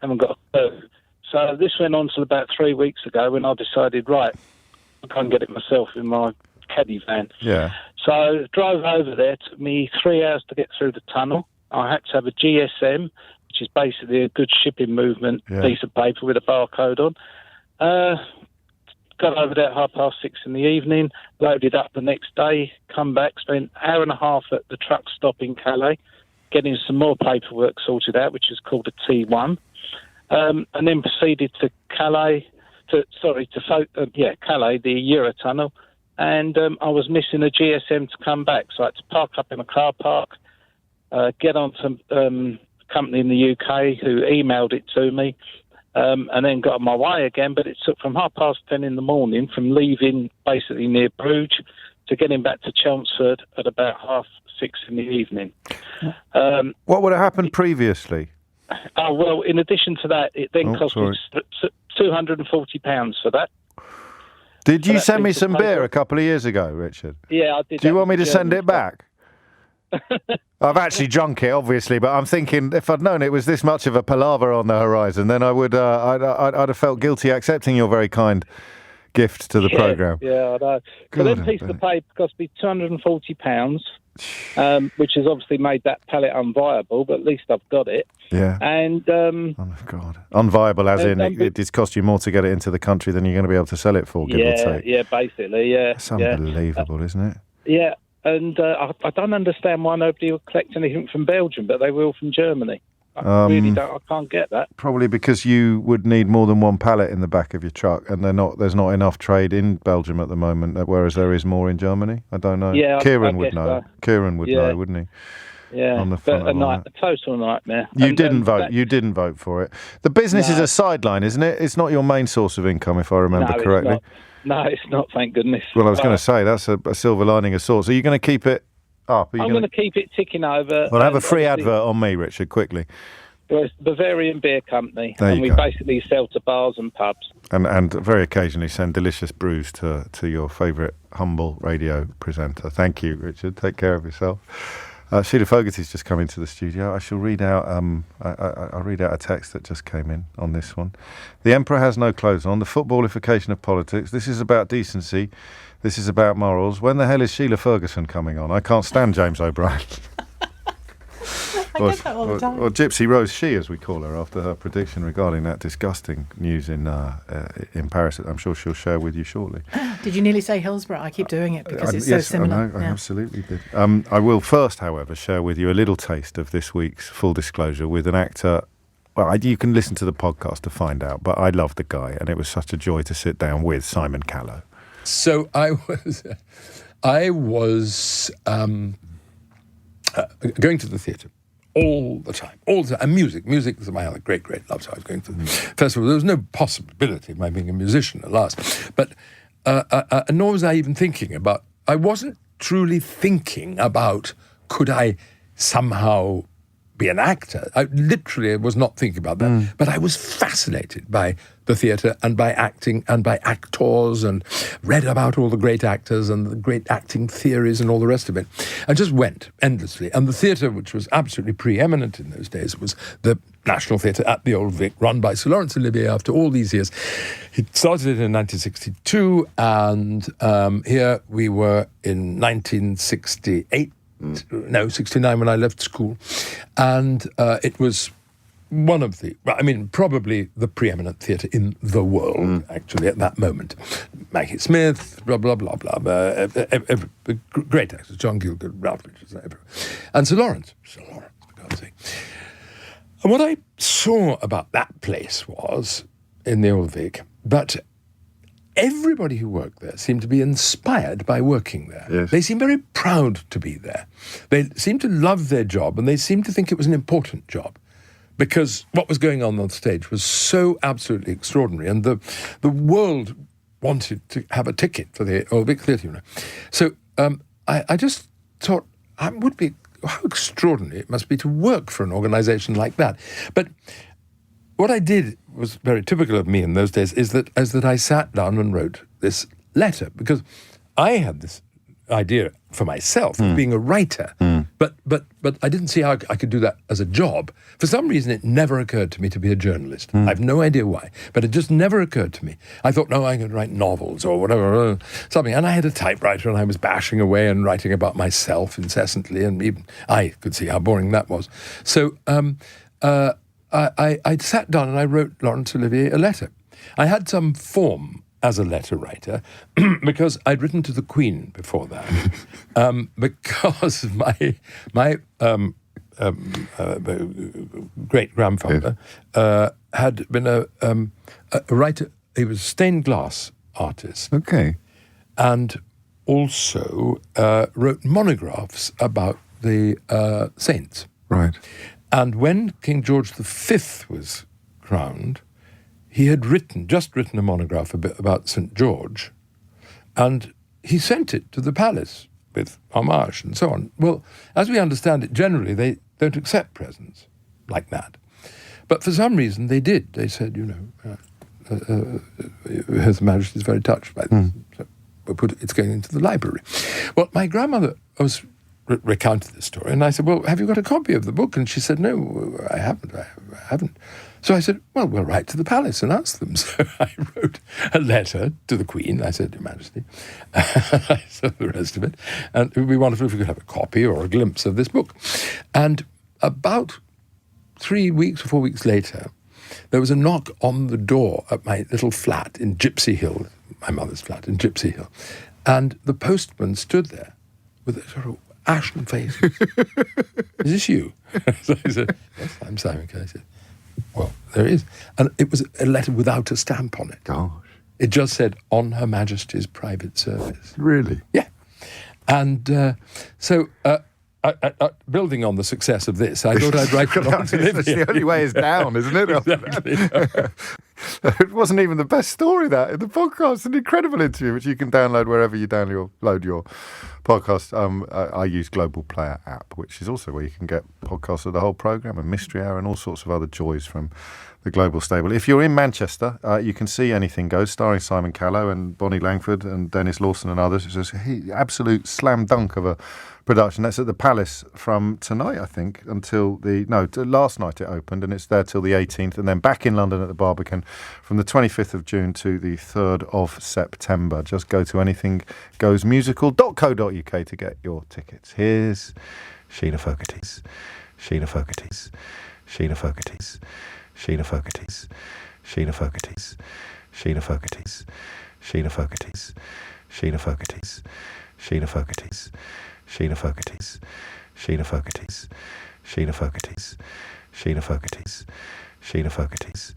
Haven't got a clue. So this went on till about 3 weeks ago when I decided, right, I can't get it myself in my caddy van. Yeah. So drove over there. Took me 3 hours to get through the tunnel. I had to have a GSM, which is basically a good shipping movement piece of paper with a barcode on. Got over there at 6:30 in the evening, loaded up the next day, come back, spent an hour and a half at the truck stop in Calais, getting some more paperwork sorted out, which is called a T1. And then proceeded to Calais, Calais, the Eurotunnel, and I was missing a GSM to come back, so I had to park up in a car park, get on some company in the UK who emailed it to me, and then got on my way again, but it took from 10:30 in the morning, from leaving basically near Bruges to getting back to Chelmsford at about 6:30 in the evening. What would have happened previously? Oh, well, in addition to that, it then cost me £240 for that. Did you send me some beer a couple of years ago, Richard? Yeah, I did. Do you want me to send it back? I've actually drunk it, obviously, but I'm thinking if I'd known it was this much of a palaver on the horizon, then I would, I'd have felt guilty accepting your very kind gift to the programme. Yeah, I know. But then piece of paper cost me £240. Which has obviously made that pallet unviable, but at least I've got it. Yeah. And oh my God, unviable as in it does cost you more to get it into the country than you're going to be able to sell it for, give or take. Yeah, basically, yeah. It's unbelievable, isn't it? Yeah, and I don't understand why nobody will collect anything from Belgium, but they will from Germany. I really don't. I can't get that. Probably because you would need more than one pallet in the back of your truck, and there's not enough trade in Belgium at the moment, whereas there is more in Germany. I don't know. Yeah, Kieran would know. So. Kieran would know, wouldn't he? Yeah, on the front a total nightmare. You didn't vote. You didn't vote for it. The business is a sideline, isn't it? It's not your main source of income, if I remember correctly. No, it's not. Thank goodness. Well, I was going to say that's a silver lining of sorts. Are you going to keep it up? I'm going to keep it ticking over. Well, have a free advert on me, Richard, quickly. Well, it's the Bavarian Beer Company, and we basically sell to bars and pubs. And very occasionally send delicious brews to your favourite humble radio presenter. Thank you, Richard. Take care of yourself. Sheila Fogarty's just come into the studio. I shall read out. I'll read out a text that just came in on this one. The Emperor has no clothes on. The footballification of politics. This is about decency. This is about morals. When the hell is Sheila Ferguson coming on? I can't stand James O'Brien. I get that all the time. Or Gypsy Rose She, as we call her, after her prediction regarding that disgusting news in Paris that I'm sure she'll share with you shortly. Did you nearly say Hillsborough? I keep doing it because it's so similar. I absolutely did. I will first, however, share with you a little taste of this week's Full Disclosure with an actor. Well, you can listen to the podcast to find out, but I love the guy, and it was such a joy to sit down with Simon Callow. So I was going to the theatre all the time. And music was my other great love. So I was going to the festival. There was no possibility of my being a musician at last, but nor was I even thinking about. I wasn't truly thinking about could I somehow be an actor. I literally was not thinking about that, but I was fascinated by the theatre and by acting and by actors, and read about all the great actors and the great acting theories and all the rest of it. I just went endlessly. And the theatre, which was absolutely preeminent in those days, was the National Theatre at the Old Vic, run by Sir Laurence Olivier after all these years. He started it in 1962, and here we were in 1968. 69 when I left school. And it was one of probably the preeminent theatre in the world, actually, at that moment. Maggie Smith, blah, blah, blah, blah. Great actors, John Gielgud, Ralph Richards, everyone. And Sir Laurence, for God's sake. And what I saw about that place was, in the Old Vic, that everybody who worked there seemed to be inspired by working there. Yes. They seemed very proud to be there. They seemed to love their job, and they seemed to think it was an important job, because what was going on stage was so absolutely extraordinary, and the world wanted to have a ticket for the Old Vic Theatre. So I just thought, how extraordinary it must be to work for an organisation like that. But what I did was very typical of me in those days, is that I sat down and wrote this letter, because I had this idea for myself of being a writer, but I didn't see how I could do that as a job. For some reason, it never occurred to me to be a journalist. I have no idea why, but it just never occurred to me. I thought, no, I could write novels or whatever, something. And I had a typewriter, and I was bashing away and writing about myself incessantly, and even I could see how boring that was. So I sat down and I wrote Laurence Olivier a letter. I had some form as a letter writer because I'd written to the Queen before that, because my great grandfather had been a writer. He was a stained glass artist. Okay, and also wrote monographs about the saints. Right. And when King George V was crowned, he had just written a monograph about St. George, and he sent it to the palace with homage and so on. Well, as we understand it, generally they don't accept presents like that. But for some reason they did. They said, His Majesty is very touched by this. So it's going into the library. Well, my grandmother recounted the story, and I said, well, have you got a copy of the book? And she said, no, I haven't. So I said, well, we'll write to the palace and ask them. So I wrote a letter to the Queen. I said, Your Majesty, I said the rest of it, and it would be wonderful if we could have a copy or a glimpse of this book. And about 3 weeks or 4 weeks later, there was a knock on the door at my little flat in Gypsy Hill, my mother's flat in Gypsy Hill, and the postman stood there with a sort of ashen face. Is this you? So I said, yes, I'm Simon Kelly. I said, well, there is. And it was a letter without a stamp on it. Gosh. It just said, on Her Majesty's private service. Really? Yeah. And so, building on the success of this, I thought I'd write That's the only way is down, isn't it? Exactly. It wasn't even the best story, that, in the podcast. It's an incredible interview, which you can download wherever you download your podcast. I use Global Player app, which is also where you can get podcasts of the whole programme and Mystery Hour and all sorts of other joys from the Global stable. If you're in Manchester, you can see Anything Goes, starring Simon Callow and Bonnie Langford and Dennis Lawson and others. It's an absolute slam dunk of a production. That's at the Palace from tonight, I think, until last night it opened, and it's there till the 18th, and then back in London at the Barbican from the 25th of June to the 3rd of September. Just go to anythinggoesmusical.co.uk to get your tickets. Here's Sheila Fogarty. Sheila Fogarty's, Sheila Fogarty's, Sheila Fogarty's, Sheila Fogarty's, Sheila Fogarty's, Sheila Fogarty's, Sheila Fogarty's, Sheila Fogarty's, Sheila Fogarty's, Sheila Fogarty's, Sheila Fogarty's, Sheila Fogarty's, Sheila Fogarty's.